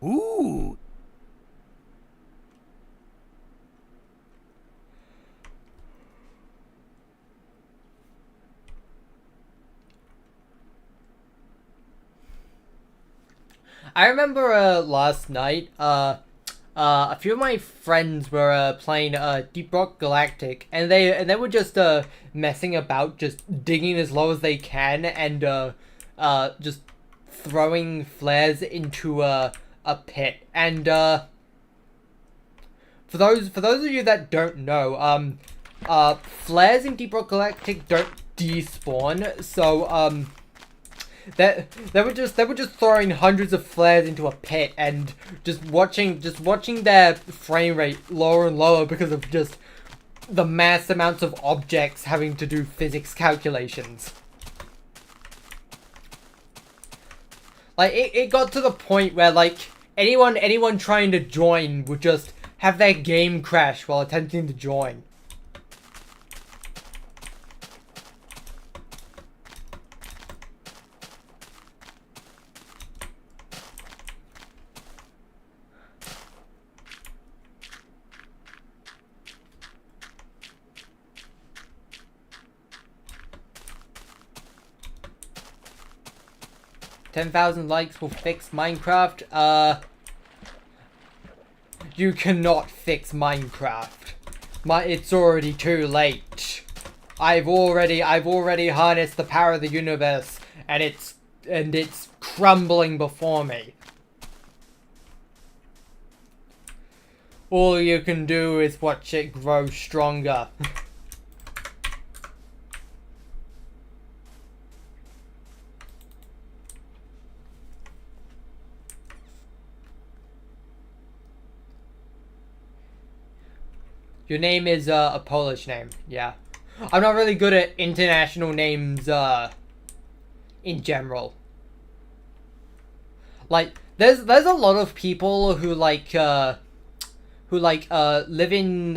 Ooh. I remember last night a few of my friends were playing Deep Rock Galactic, and they were just messing about, just digging as low as they can, and just throwing flares into a pit. And for those of you that don't know, flares in Deep Rock Galactic don't despawn, so they were just throwing hundreds of flares into a pit and just watching their frame rate lower and lower because of just the mass amounts of objects having to do physics calculations. Like it got to the point where like anyone trying to join would just have their game crash while attempting to join. 10,000 likes will fix Minecraft. You cannot fix Minecraft. It's already too late. I've already harnessed the power of the universe, and it's crumbling before me. All you can do is watch it grow stronger. Your name is a Polish name, yeah. I'm not really good at international names in general. Like there's a lot of people who live in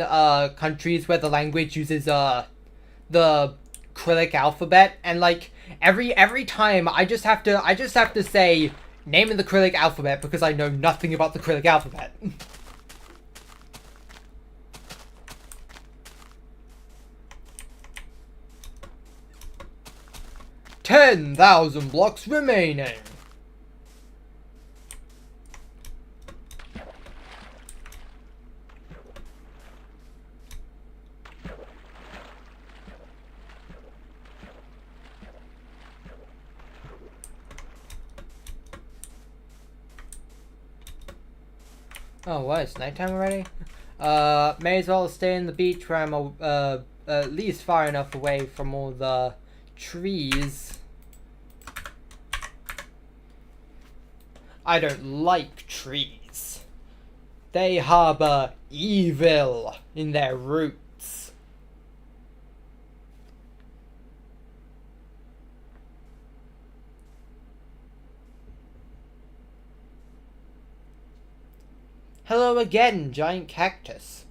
countries where the language uses the Cyrillic alphabet, and like every time I just have to say name in the Cyrillic alphabet because I know nothing about the Cyrillic alphabet. 10,000 blocks remaining. Oh, what? It's nighttime already? May as well stay in the beach where I'm at least far enough away from all the trees. I don't like trees. They harbor evil in their roots. Hello again, giant cactus.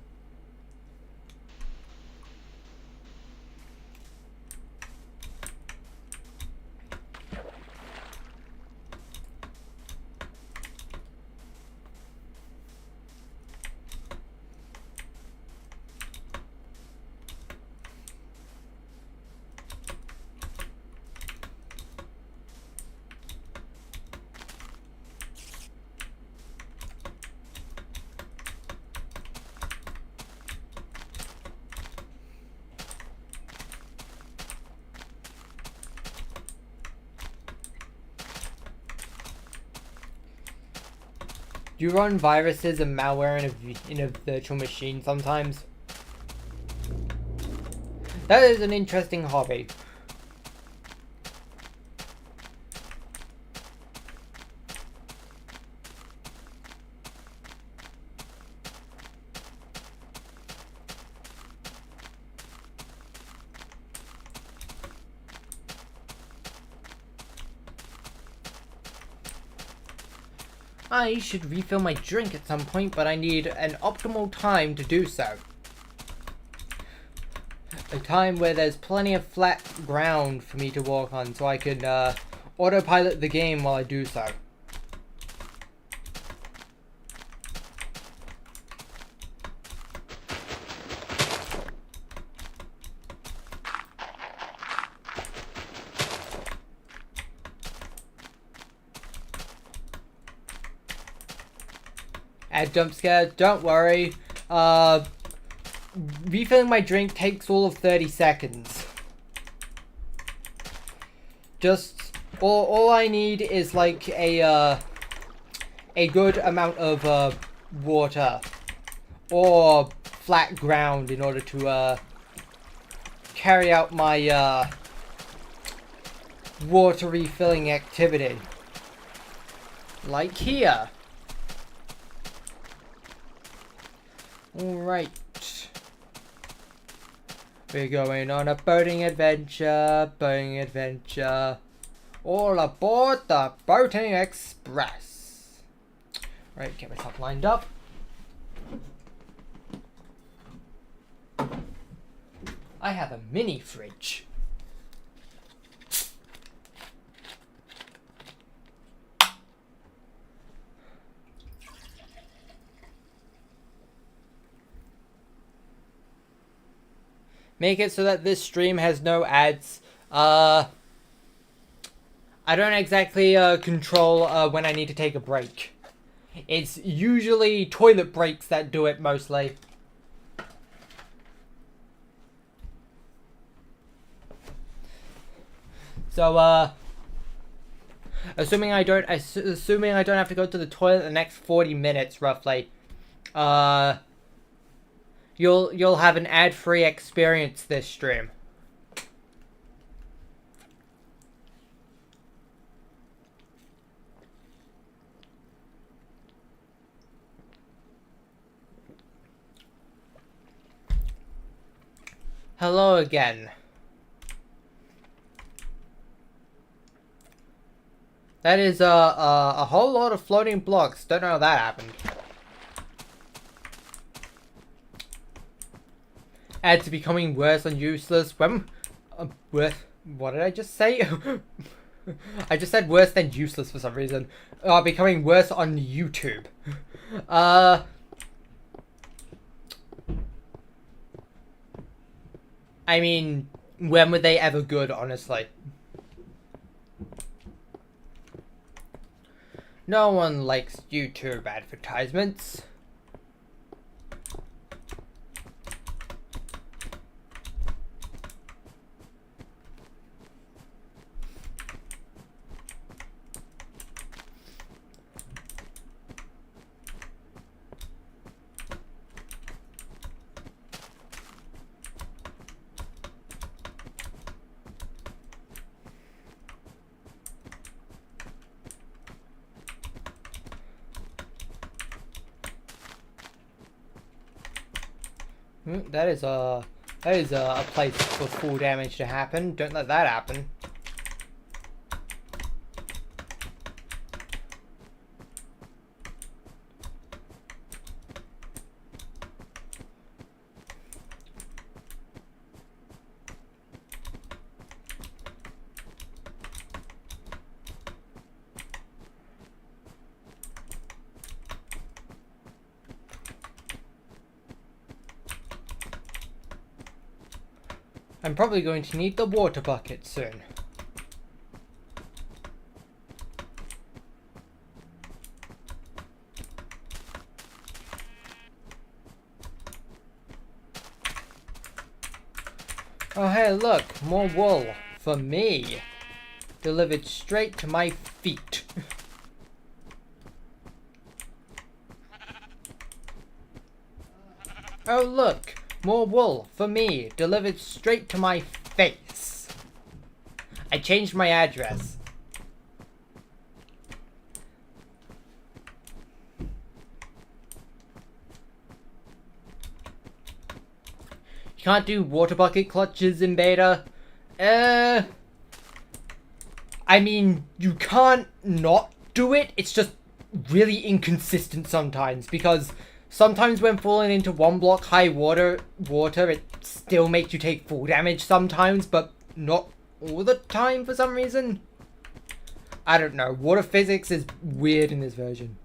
Do you run viruses and malware in a virtual machine sometimes? That is an interesting hobby. I should refill my drink at some point, but I need an optimal time to do so. A time where there's plenty of flat ground for me to walk on, so I can autopilot the game while I do so. Add jump scare, don't worry. Refilling my drink takes all of 30 seconds. Just all I need is like a good amount of water or flat ground in order to carry out my water refilling activity. Like here. Alright. We're going on a boating adventure. All aboard the Boating Express. Right, get myself lined up. I have a mini fridge. Make it so that this stream has no ads. I don't exactly control when I need to take a break. It's usually toilet breaks that do it mostly. So assuming I don't have to go to the toilet the next 40 minutes roughly, you'll have an ad-free experience this stream. Hello again. That is a whole lot of floating blocks. Don't know how that happened. Add to becoming worse and useless when what did I just say? I just said worse than useless for some reason. Becoming worse on YouTube. I mean, when were they ever good, honestly? No one likes YouTube advertisements. That is a place for full damage to happen. Don't let that happen. I'm probably going to need the water bucket soon. Oh hey, look, more wool for me, delivered straight to my feet. Oh look, more wool for me, delivered straight to my face. I changed my address. You can't do water bucket clutches in beta. I mean, you can't not do it. It's just really inconsistent sometimes, because sometimes when falling into 1 block high water, it still makes you take full damage sometimes, but not all the time for some reason. I don't know. Water physics is weird in this version.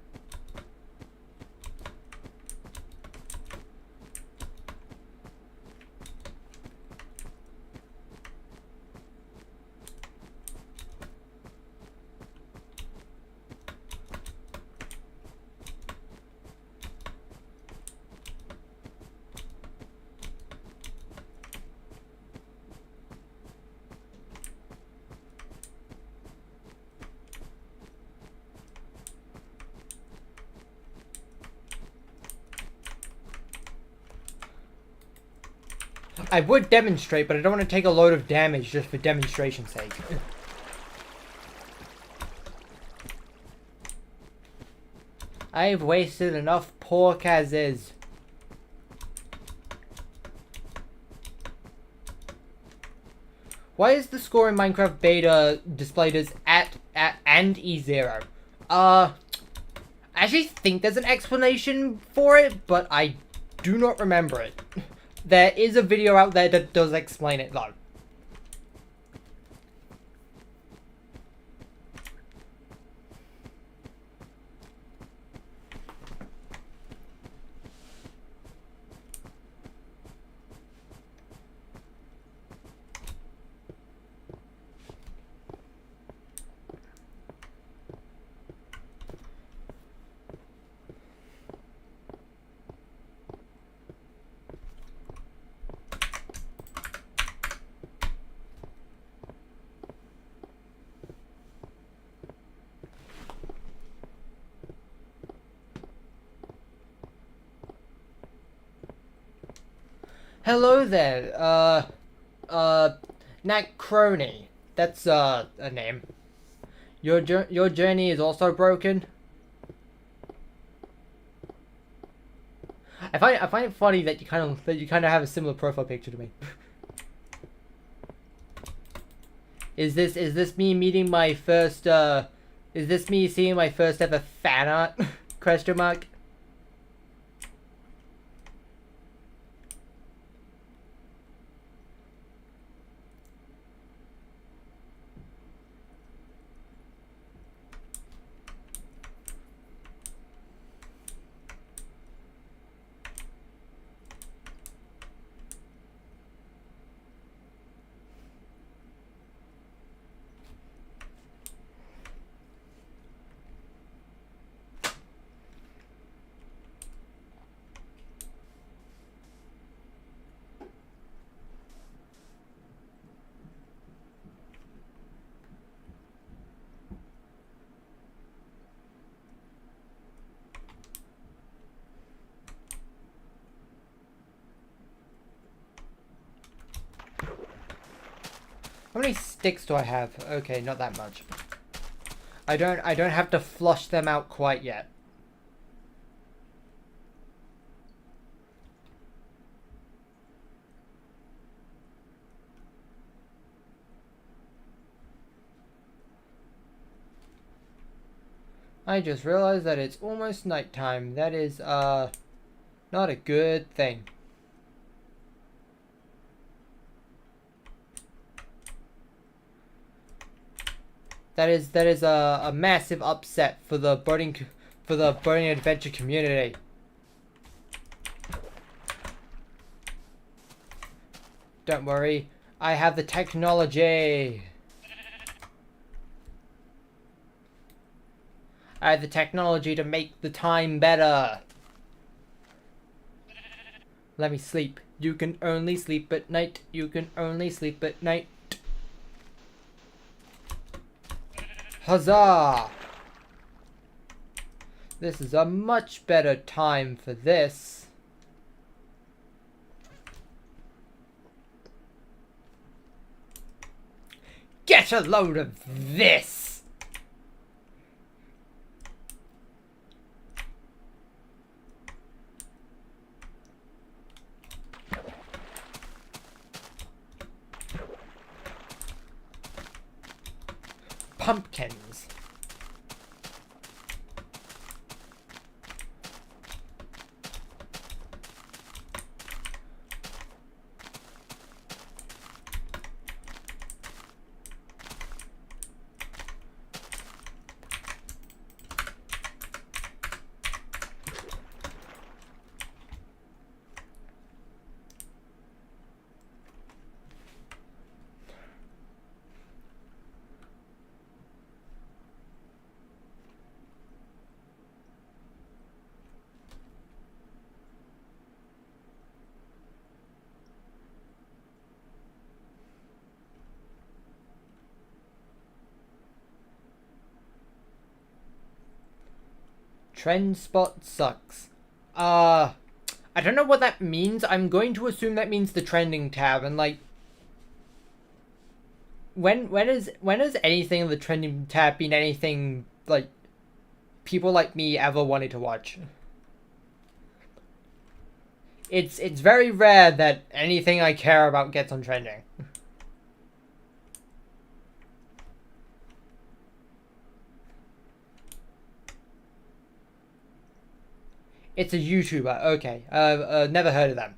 I would demonstrate, but I don't want to take a load of damage just for demonstration's sake. I've wasted enough pork as is. Why is the score in Minecraft Beta displayed as at and E0? I actually think there's an explanation for it, but I do not remember it. There is a video out there that does explain it though. Hello there, Nat Crony. That's, a name. Your journey is also broken? I find it funny that you kind of have a similar profile picture to me. Is this me meeting my first, is this me seeing my first ever fan art? Question mark. How many sticks do I have? Okay, not that much. I don't have to flush them out quite yet. I just realized that it's almost nighttime. That is, not a good thing. That is a massive upset for the burning adventure community. Don't worry, I have the technology. I have the technology to make the time better. Let me sleep. You can only sleep at night. You can only sleep at night. Huzzah! This is a much better time for this. Get a load of this! Pumpkins. Trend spot sucks. I don't know what that means. I'm going to assume that means the trending tab, and like, when has anything in the trending tab been anything like people like me ever wanted to watch? It's very rare that anything I care about gets on trending. It's a YouTuber. Okay. Never heard of them.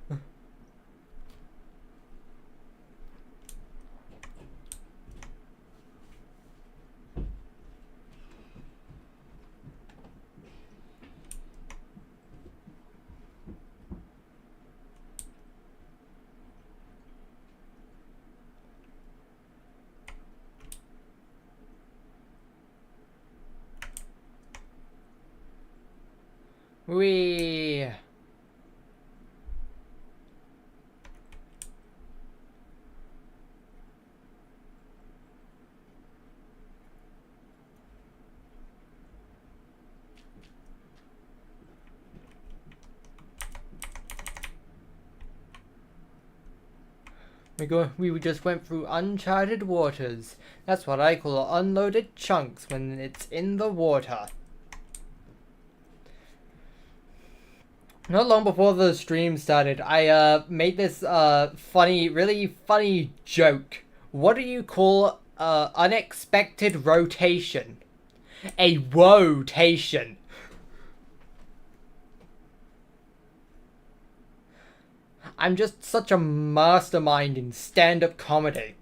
Wee. We just went through uncharted waters. That's what I call unloaded chunks when it's in the water. Not long before the stream started, I made this really funny joke. What do you call unexpected rotation? A wotation. I'm just such a mastermind in stand-up comedy.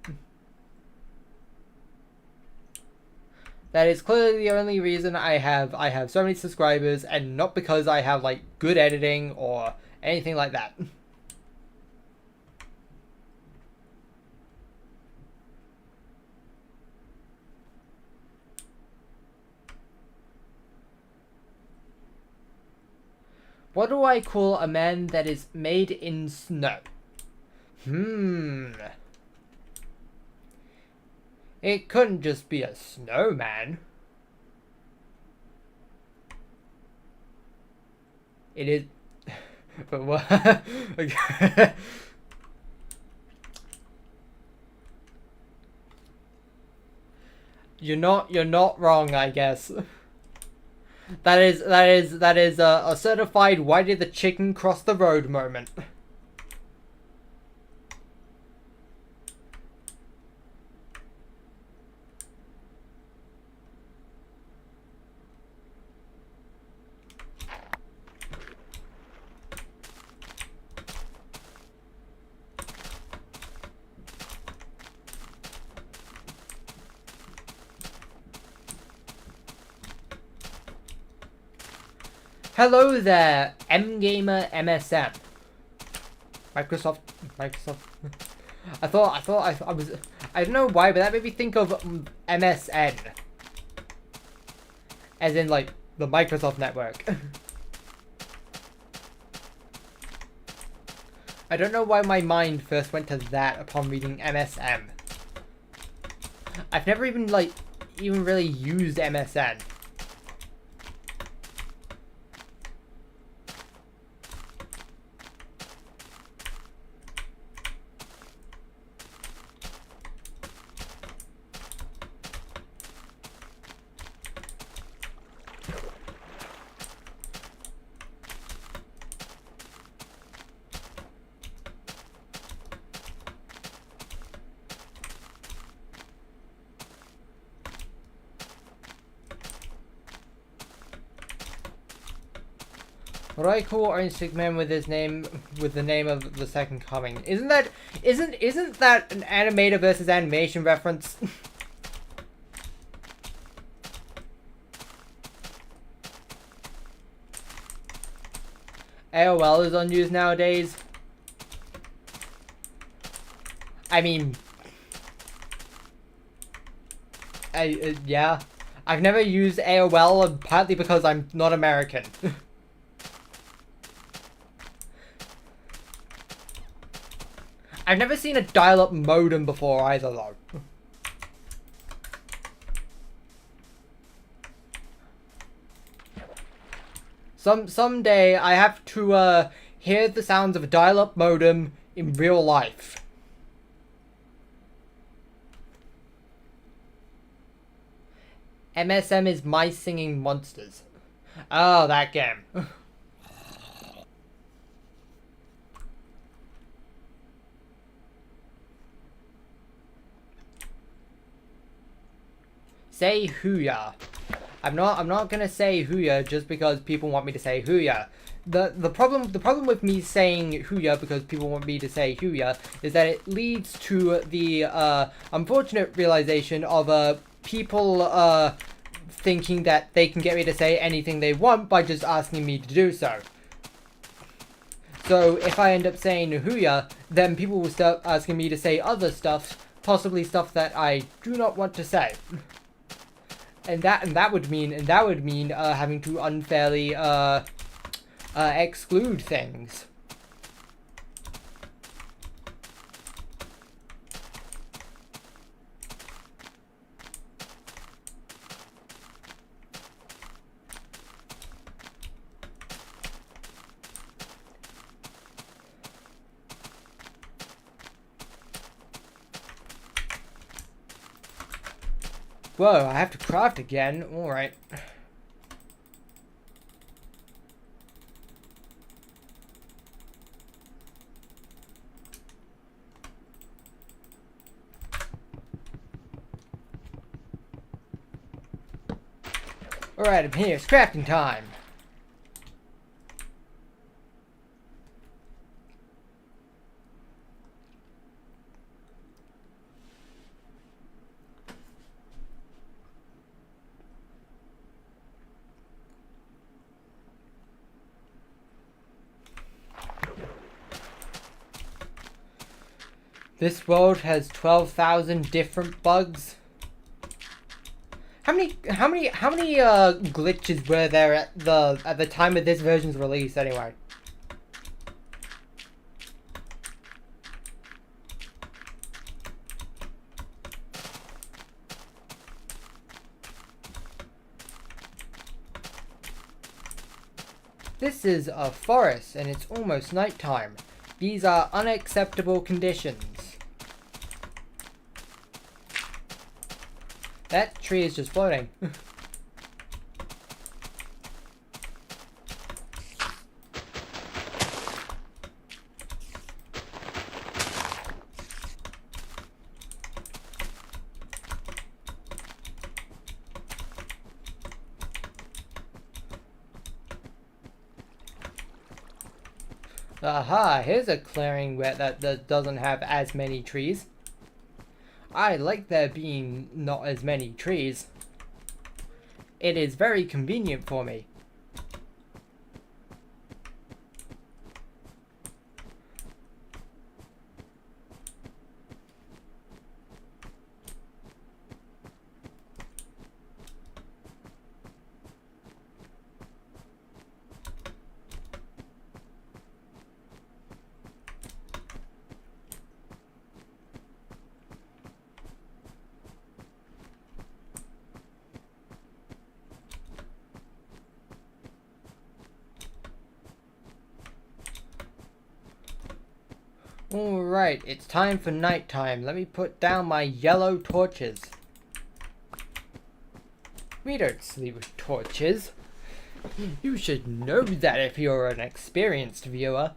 That is clearly the only reason I have so many subscribers, and not because I have like good editing or anything like that. What do I call a man that is made in snow? It couldn't just be a snowman. It is... But what? Okay. You're not wrong, I guess. That is a certified why did the chicken cross the road moment. Hello there, MGamer MSM. Microsoft. I was. I don't know why, but that made me think of MSN. As in, like, the Microsoft network. I don't know why my mind first went to that upon reading MSM. I've never even really used MSN. What do I call Orange Stick Man with the name of the Second Coming? Isn't that an animator versus animation reference? AOL is on news nowadays. I mean, yeah. I've never used AOL, partly because I'm not American. I've never seen a dial-up modem before either, though. Someday I have to hear the sounds of a dial-up modem in real life. MSM is Mice Singing Monsters. Oh, that game. Say hooyah. I'm not gonna say hooyah just because people want me to say hooyah. The problem with me saying hooyah because people want me to say hooyah is that it leads to the unfortunate realization of people thinking that they can get me to say anything they want by just asking me to do so. So if I end up saying hooyah, then people will start asking me to say other stuff, possibly stuff that I do not want to say. And that would mean having to unfairly exclude things. Whoa, I have to craft again. Alright. Alright, I'm here. It's crafting time. This world has 12,000 different bugs. How many glitches were there at the time of this version's release anyway? This is a forest and it's almost nighttime. These are unacceptable conditions. That tree is just floating. Aha, here's a clearing where that doesn't have as many trees. I like there being not as many trees. It is very convenient for me. Alright, it's time for nighttime. Let me put down my yellow torches. We don't sleep with torches. You should know that if you're an experienced viewer.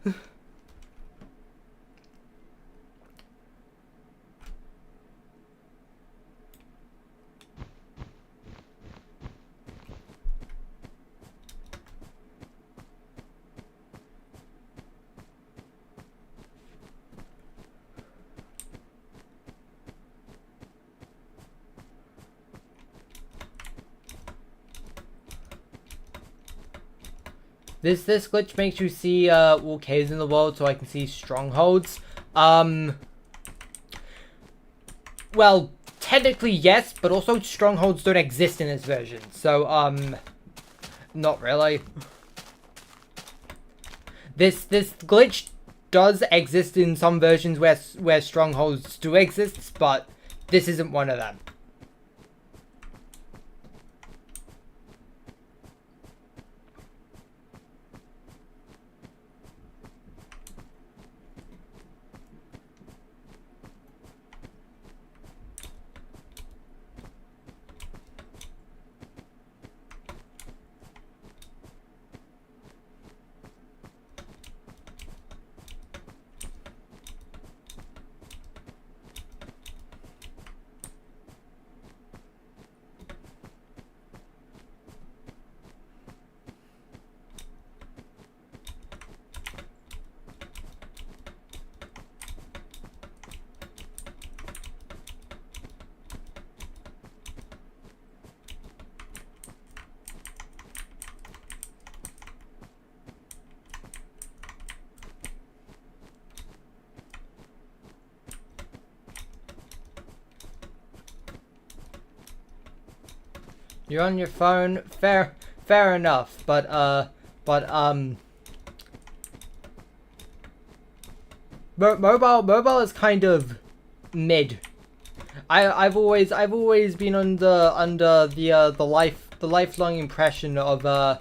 This glitch makes you see all caves in the world, so I can see strongholds. Well, technically yes, but also strongholds don't exist in this version, so not really. This glitch does exist in some versions where strongholds do exist, but this isn't one of them. You're on your phone. Fair enough. But mobile is kind of mid. I've always been under the lifelong impression of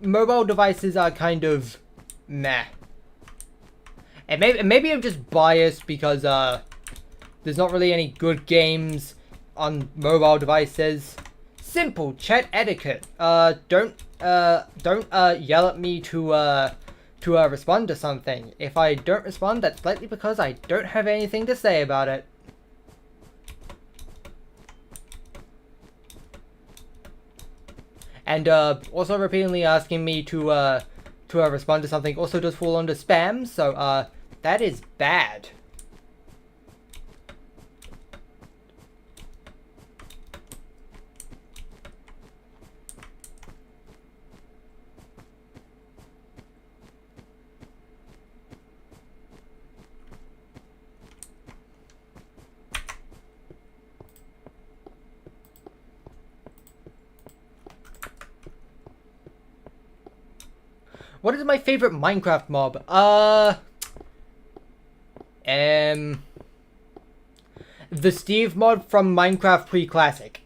mobile devices are kind of meh. And maybe I'm just biased because there's not really any good games on mobile devices. Simple chat etiquette. Don't yell at me to respond to something. If I don't respond, that's likely because I don't have anything to say about it. And also repeatedly asking me to respond to something also does fall under spam, so that is bad. What is my favorite Minecraft mob? The Steve mod from Minecraft Pre-Classic.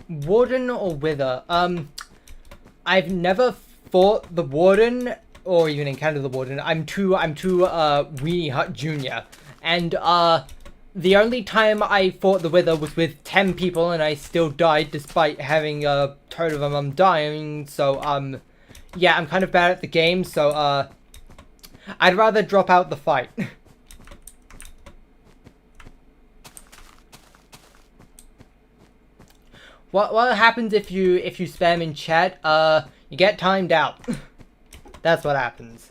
Warden or Wither? I've never fought the Warden or even encountered the Warden. I'm too Weenie Hut Jr. And the only time I fought the Wither was with 10 people and I still died despite having a third of them dying. So yeah, I'm kind of bad at the game, so I'd rather drop out the fight. What happens if you spam in chat? You get timed out. That's what happens.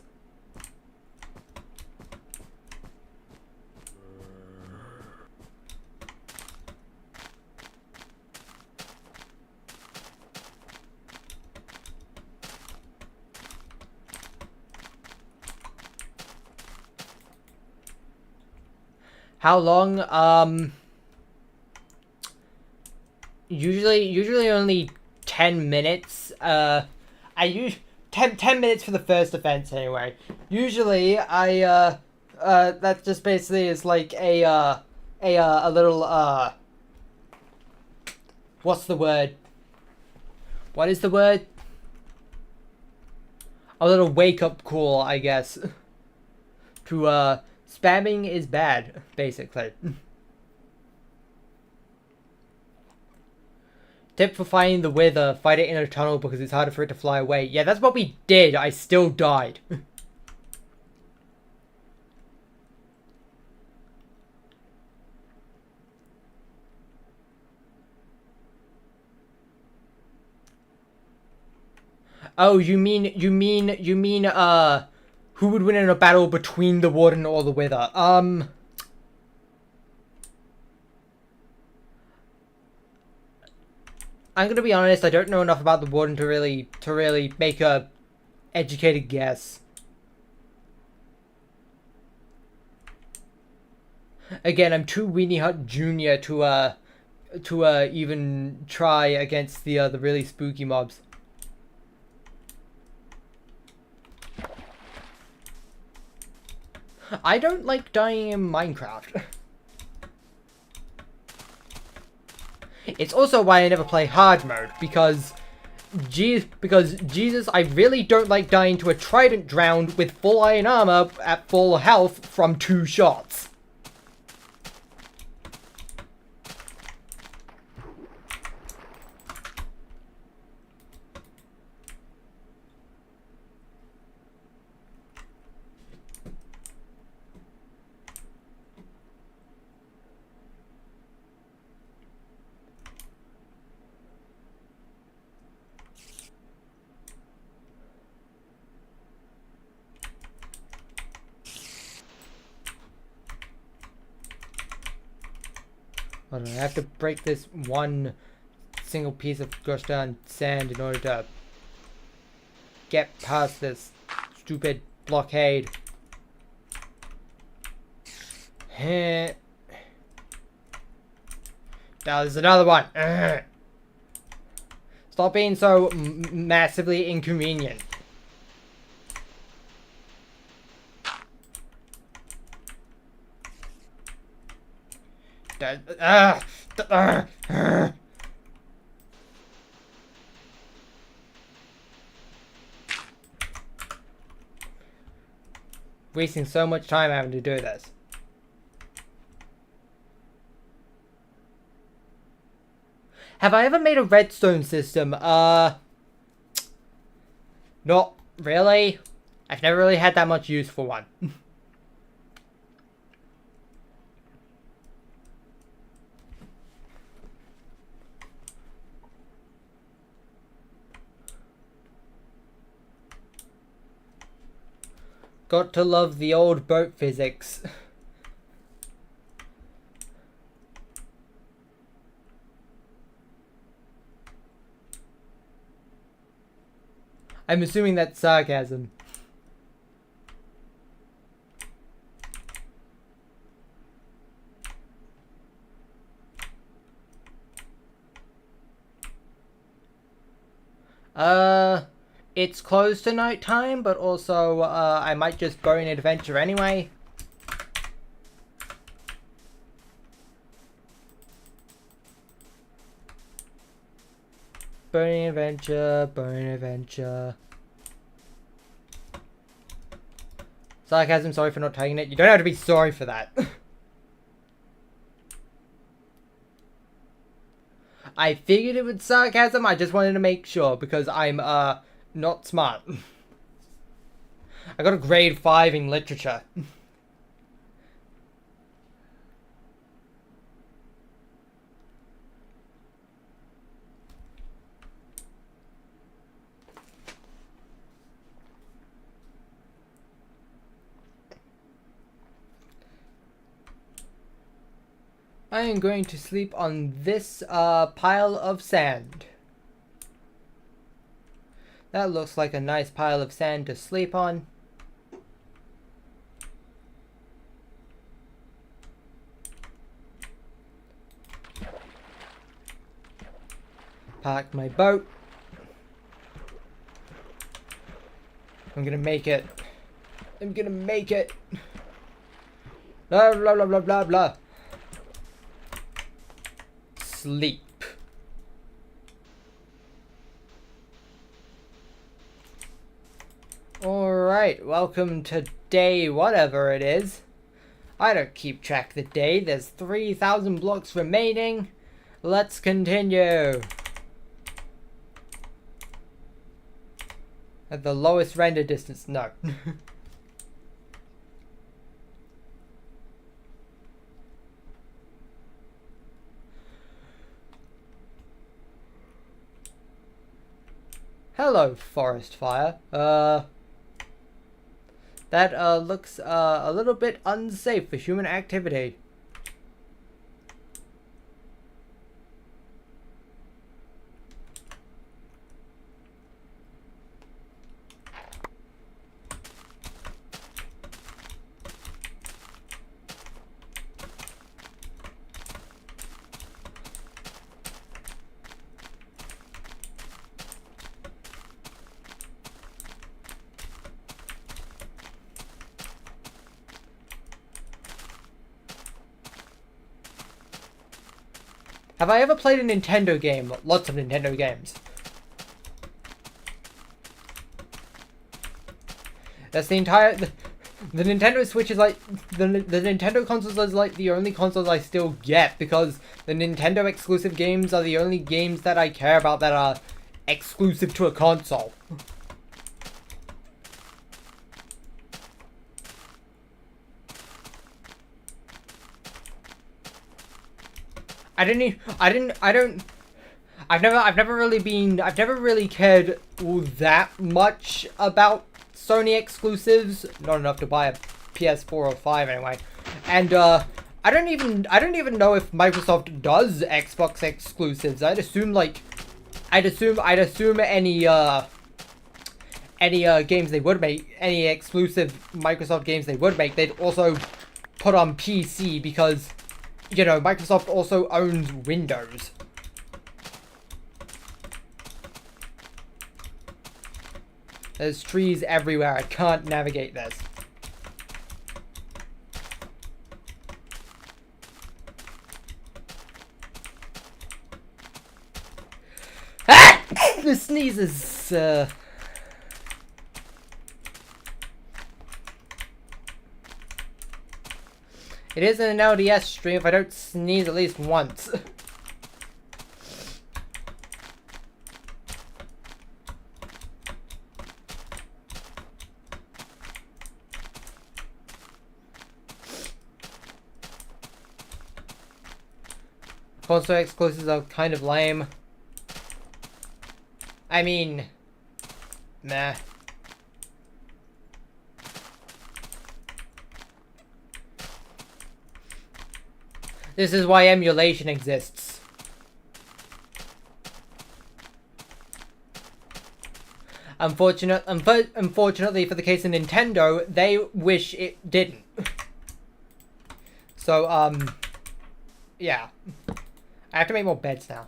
How long? Usually only 10 minutes. I use 10 minutes for the first offense anyway. Usually that just basically is like a little what's the word? What is the word? A little wake up call, I guess. To spamming is bad, basically. Tip for finding the Wither, fight it in a tunnel because it's harder for it to fly away. Yeah, that's what we did. I still died. Oh, you mean, who would win in a battle between the Warden or the Wither? I'm gonna be honest, I don't know enough about the Warden to really make a educated guess. Again, I'm too Weenie Hut Jr. to even try against the really spooky mobs. I don't like dying in Minecraft. It's also why I never play hard mode, because Jesus, I really don't like dying to a trident drowned with full iron armor at full health from 2 shots. Hold on, I have to break this one single piece of crushed down sand in order to get past this stupid blockade. Now there's another one. Stop being so massively inconvenient. Wasting so much time having to do this. Have I ever made a redstone system? Not really. I've never really had that much use for one. Got to love the old boat physics. I'm assuming that's sarcasm. It's close to night time, but also, I might just go in adventure anyway. Burning adventure, burning adventure. Sarcasm, sorry for not taking it. You don't have to be sorry for that. I figured it was sarcasm, I just wanted to make sure, because I'm, not smart. I got a grade 5 in literature. I am going to sleep on this pile of sand. That looks like a nice pile of sand to sleep on. Park my boat. I'm gonna make it. I'm gonna make it. Blah blah blah blah blah blah. Sleep. Alright, welcome to day whatever it is. I don't keep track of the day. There's 3,000 blocks remaining. Let's continue. At the lowest render distance, no. Hello, forest fire. That looks a little bit unsafe for human activity. Have I ever played a Nintendo game? Lots of Nintendo games. That's the entire... The Nintendo Switch is like... The Nintendo consoles is like the only consoles I still get, because the Nintendo exclusive games are the only games that I care about that are exclusive to a console. I've never really cared that much about Sony exclusives. Not enough to buy a PS4 or 5 anyway. And I don't even know if Microsoft does Xbox exclusives. I'd assume any games they would make, any exclusive Microsoft games they would make, they'd also put on PC, because, you know, Microsoft also owns Windows. There's trees everywhere. I can't navigate this. Ah! The sneezes. It isn't an LDS stream if I don't sneeze at least once. Console exclusives are kind of lame. I mean, meh. This is why emulation exists. Unfortunately for the case of Nintendo, they wish it didn't. So, yeah. I have to make more beds now.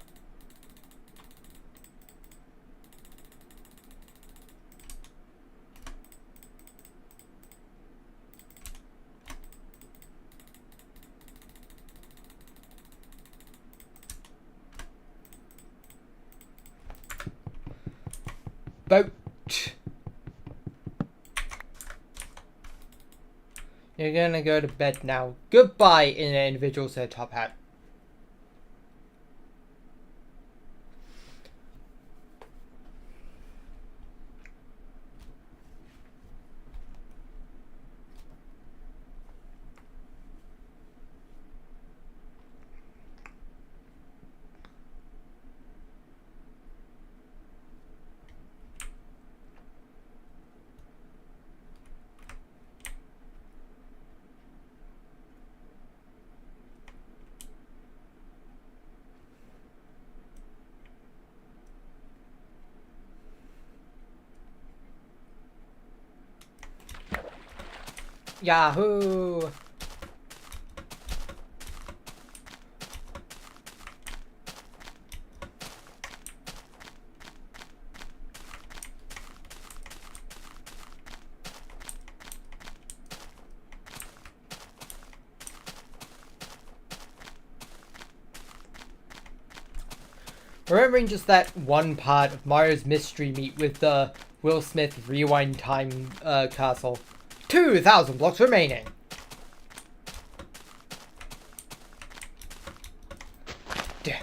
Boat. You're gonna go to bed now. Goodbye, in an individual said Top Hat. Yahoo! Remembering just that one part of Mario's Mystery Meat with the Will Smith Rewind Time Castle. 2,000 blocks remaining. Damn.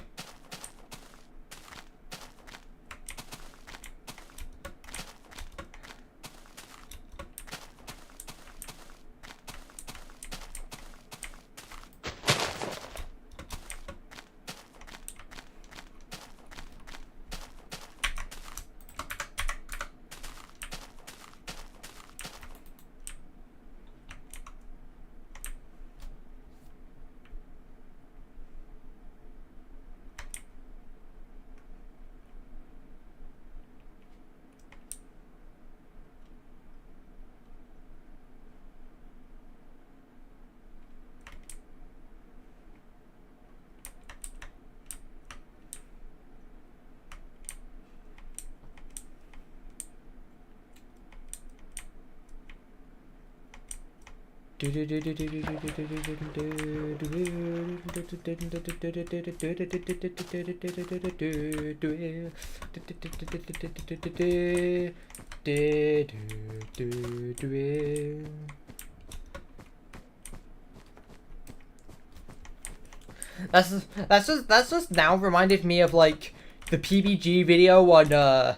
That's just now reminded me of like the PBG video on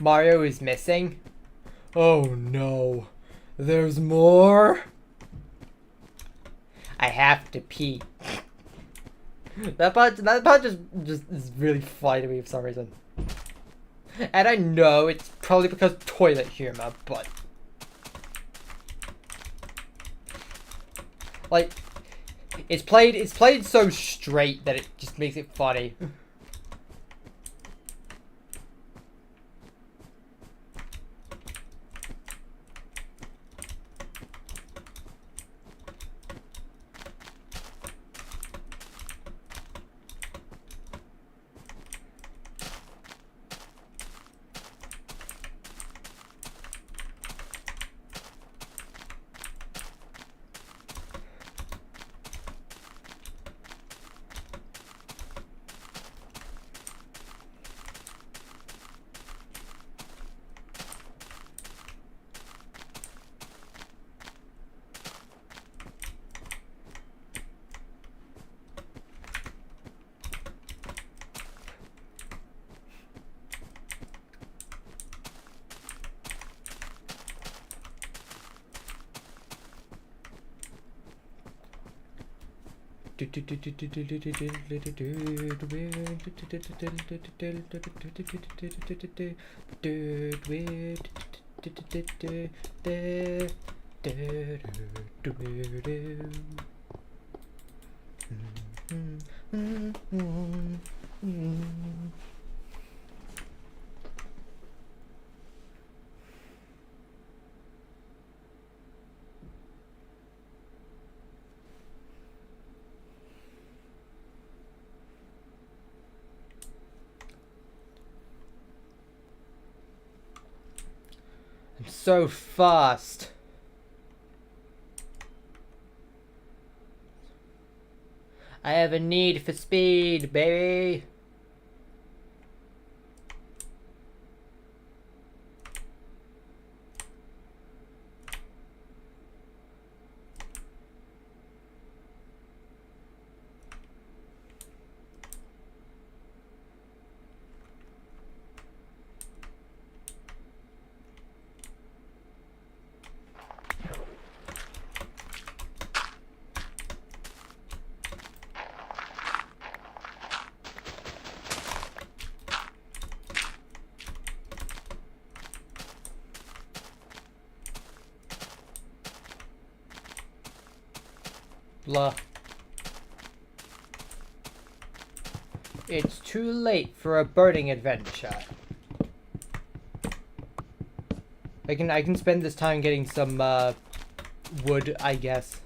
Mario is missing. Oh no, there's more. I have to pee. That part just is really funny to me for some reason. And I know it's probably because toilet humor, but like it's played so straight that it just makes it funny. I'm so fast. I have a need for speed, baby. Blah. It's too late for a birding adventure. I can spend this time getting some wood, I guess.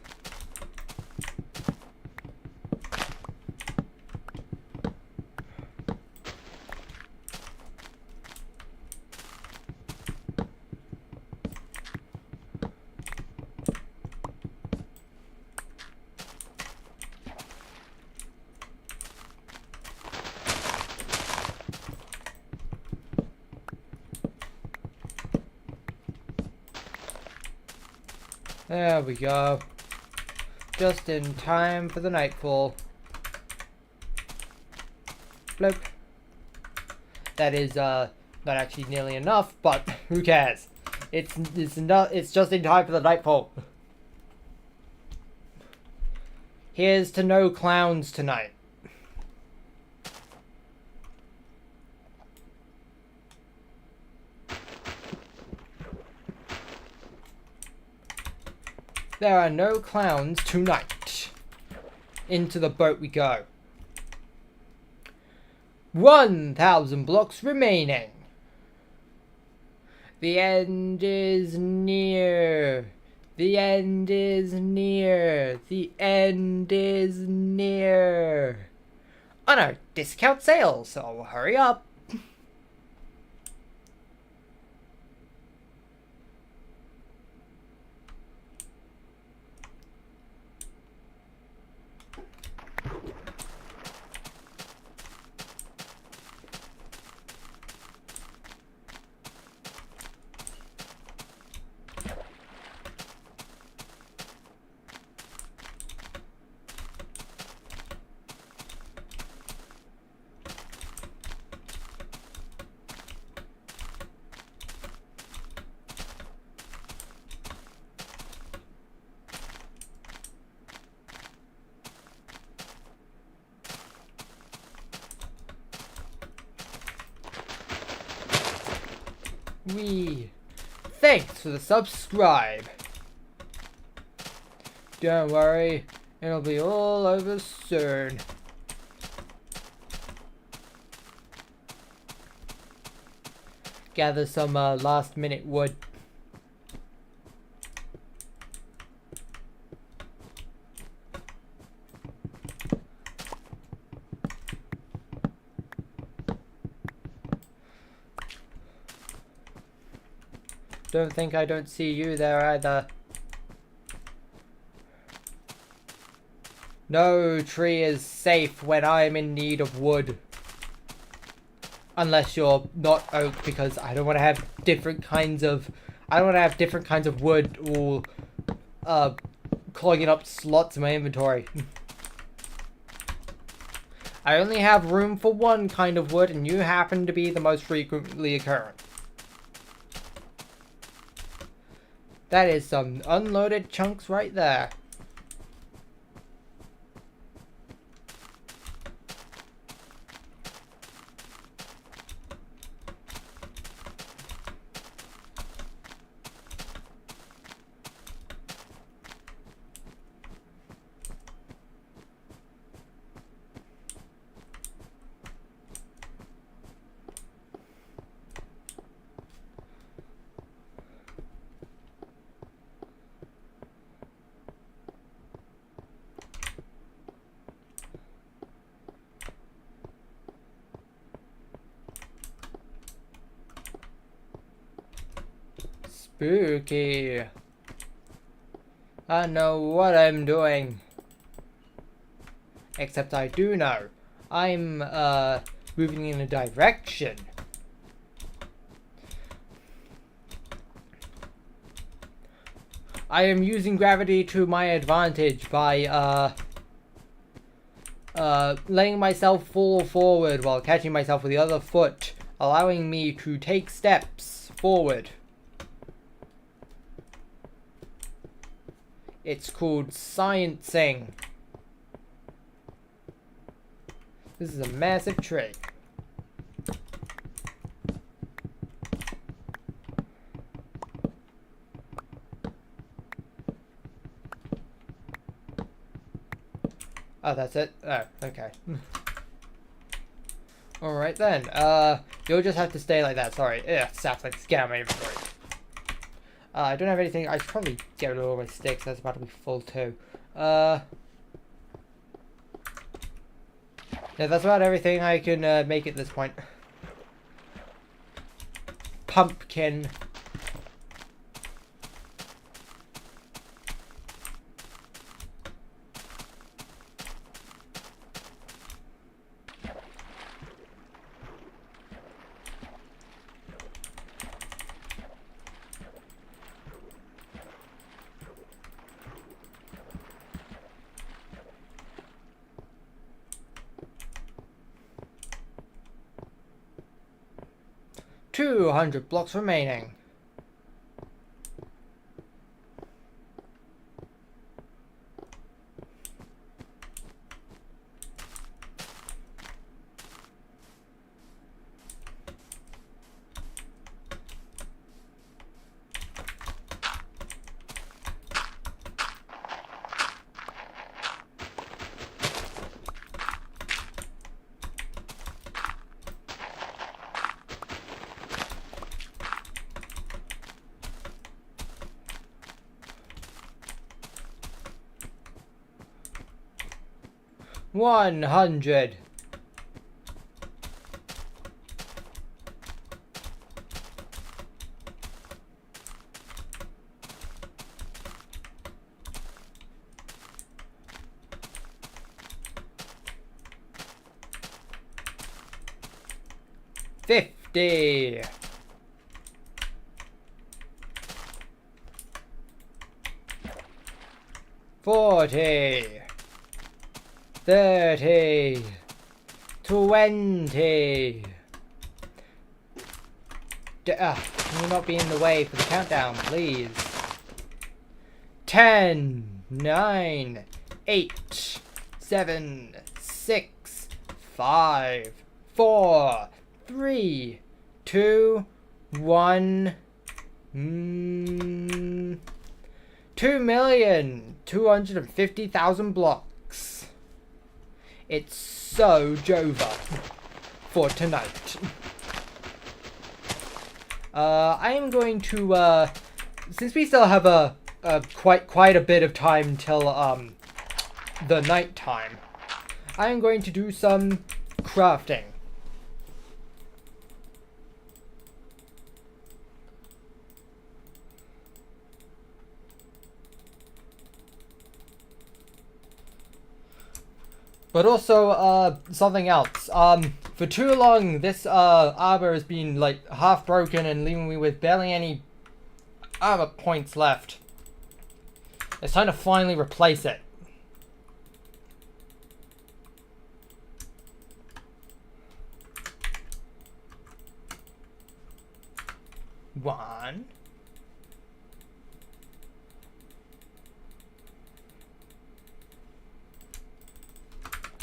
There we go. Just in time for the nightfall. Bloop. That is not actually nearly enough, but who cares? It's just in time for the nightfall. Here's to no clowns tonight. There are no clowns tonight. Into the boat we go. 1,000 blocks remaining. The end is near. The end is near. The end is near. Oh no, discount sale, so hurry up. Thanks for the subscribe. Don't worry, it'll be all over soon. Gather some last minute wood. Don't think I don't see you there either. No tree is safe when I'm in need of wood. Unless you're not oak, because I don't want to have different kinds of... I don't want to have different kinds of wood all clogging up slots in my inventory. I only have room for one kind of wood, and you happen to be the most frequently occurring. That is some unloaded chunks right there. Spooky. I know what I'm doing. Except I do know. I'm moving in a direction. I am using gravity to my advantage by letting myself fall forward while catching myself with the other foot, allowing me to take steps forward. It's called sciencing. This is a massive tree. Oh, that's it? Oh, okay. Alright then. You'll just have to stay like that. Sorry. Ugh, saplings. Get out of my inventory. I don't have anything. I should probably get rid of all my sticks. That's about to be full too. Yeah, that's about everything I can make at this point. Pumpkin. $200 blocks remaining. $100. $50. 40. 30, 20. Can you not be in the way for the countdown, please? 10, 9, 8, 7, 6, 5, 4, 3, 2, 2,250,000 blocks. It's so Jova for tonight. I am going to, since we still have quite a bit of time till the night time, I am going to do some crafting. But also, something else. For too long, this, armor has been, like, half broken and leaving me with barely any armor points left. It's time to finally replace it. One.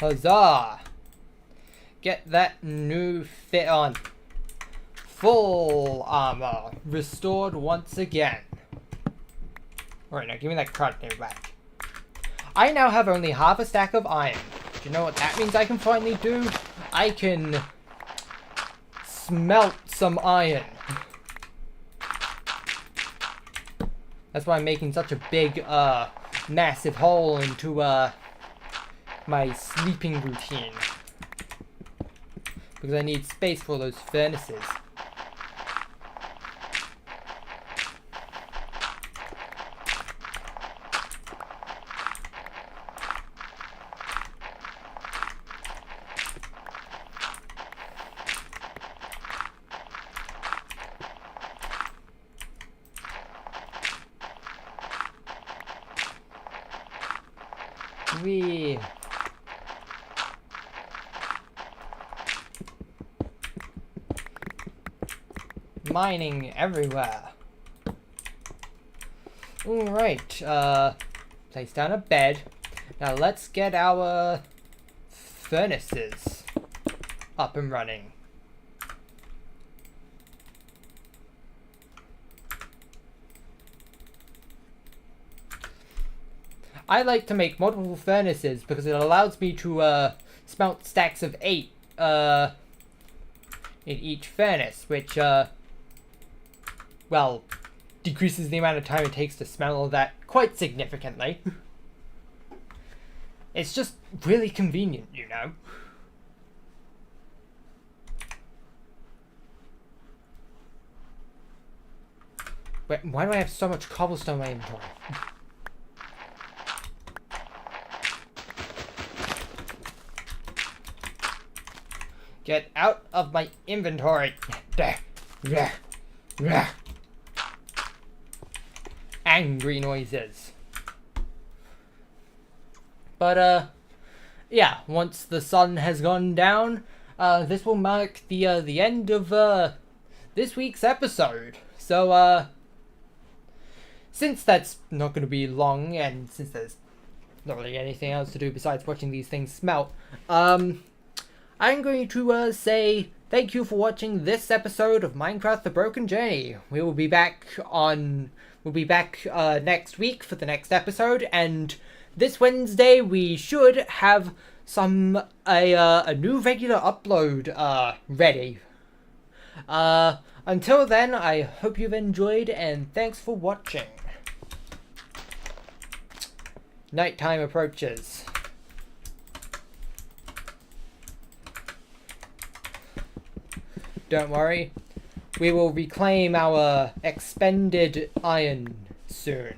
Huzzah! Get that new fit on. Full armor. Restored once again. Alright, now give me that container back. I now have only half a stack of iron. Do you know what that means I can finally do? I can smelt some iron. That's why I'm making such a big, massive hole into, my sleeping routine. Because I need space for those furnaces. Wee. Mining everywhere. Alright, place down a bed. Now let's get our furnaces up and running. I like to make multiple furnaces because it allows me to smelt stacks of 8 in each furnace, which well, decreases the amount of time it takes to smelt that quite significantly. It's just really convenient, you know. Wait, why do I have so much cobblestone in my inventory? Get out of my inventory. Angry noises. But, yeah, once the sun has gone down, this will mark the end of, this week's episode. So, since that's not going to be long, and since there's not really anything else to do besides watching these things smelt, I'm going to say thank you for watching this episode of Minecraft: The Broken Journey. We'll be back next week for the next episode, and this Wednesday we should have a new regular upload ready. Until then, I hope you've enjoyed, and thanks for watching. Nighttime approaches. Don't worry, we will reclaim our expended iron soon.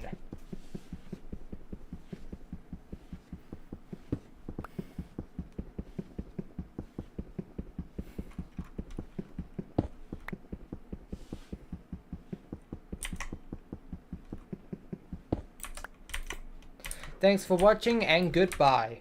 Thanks for watching and goodbye.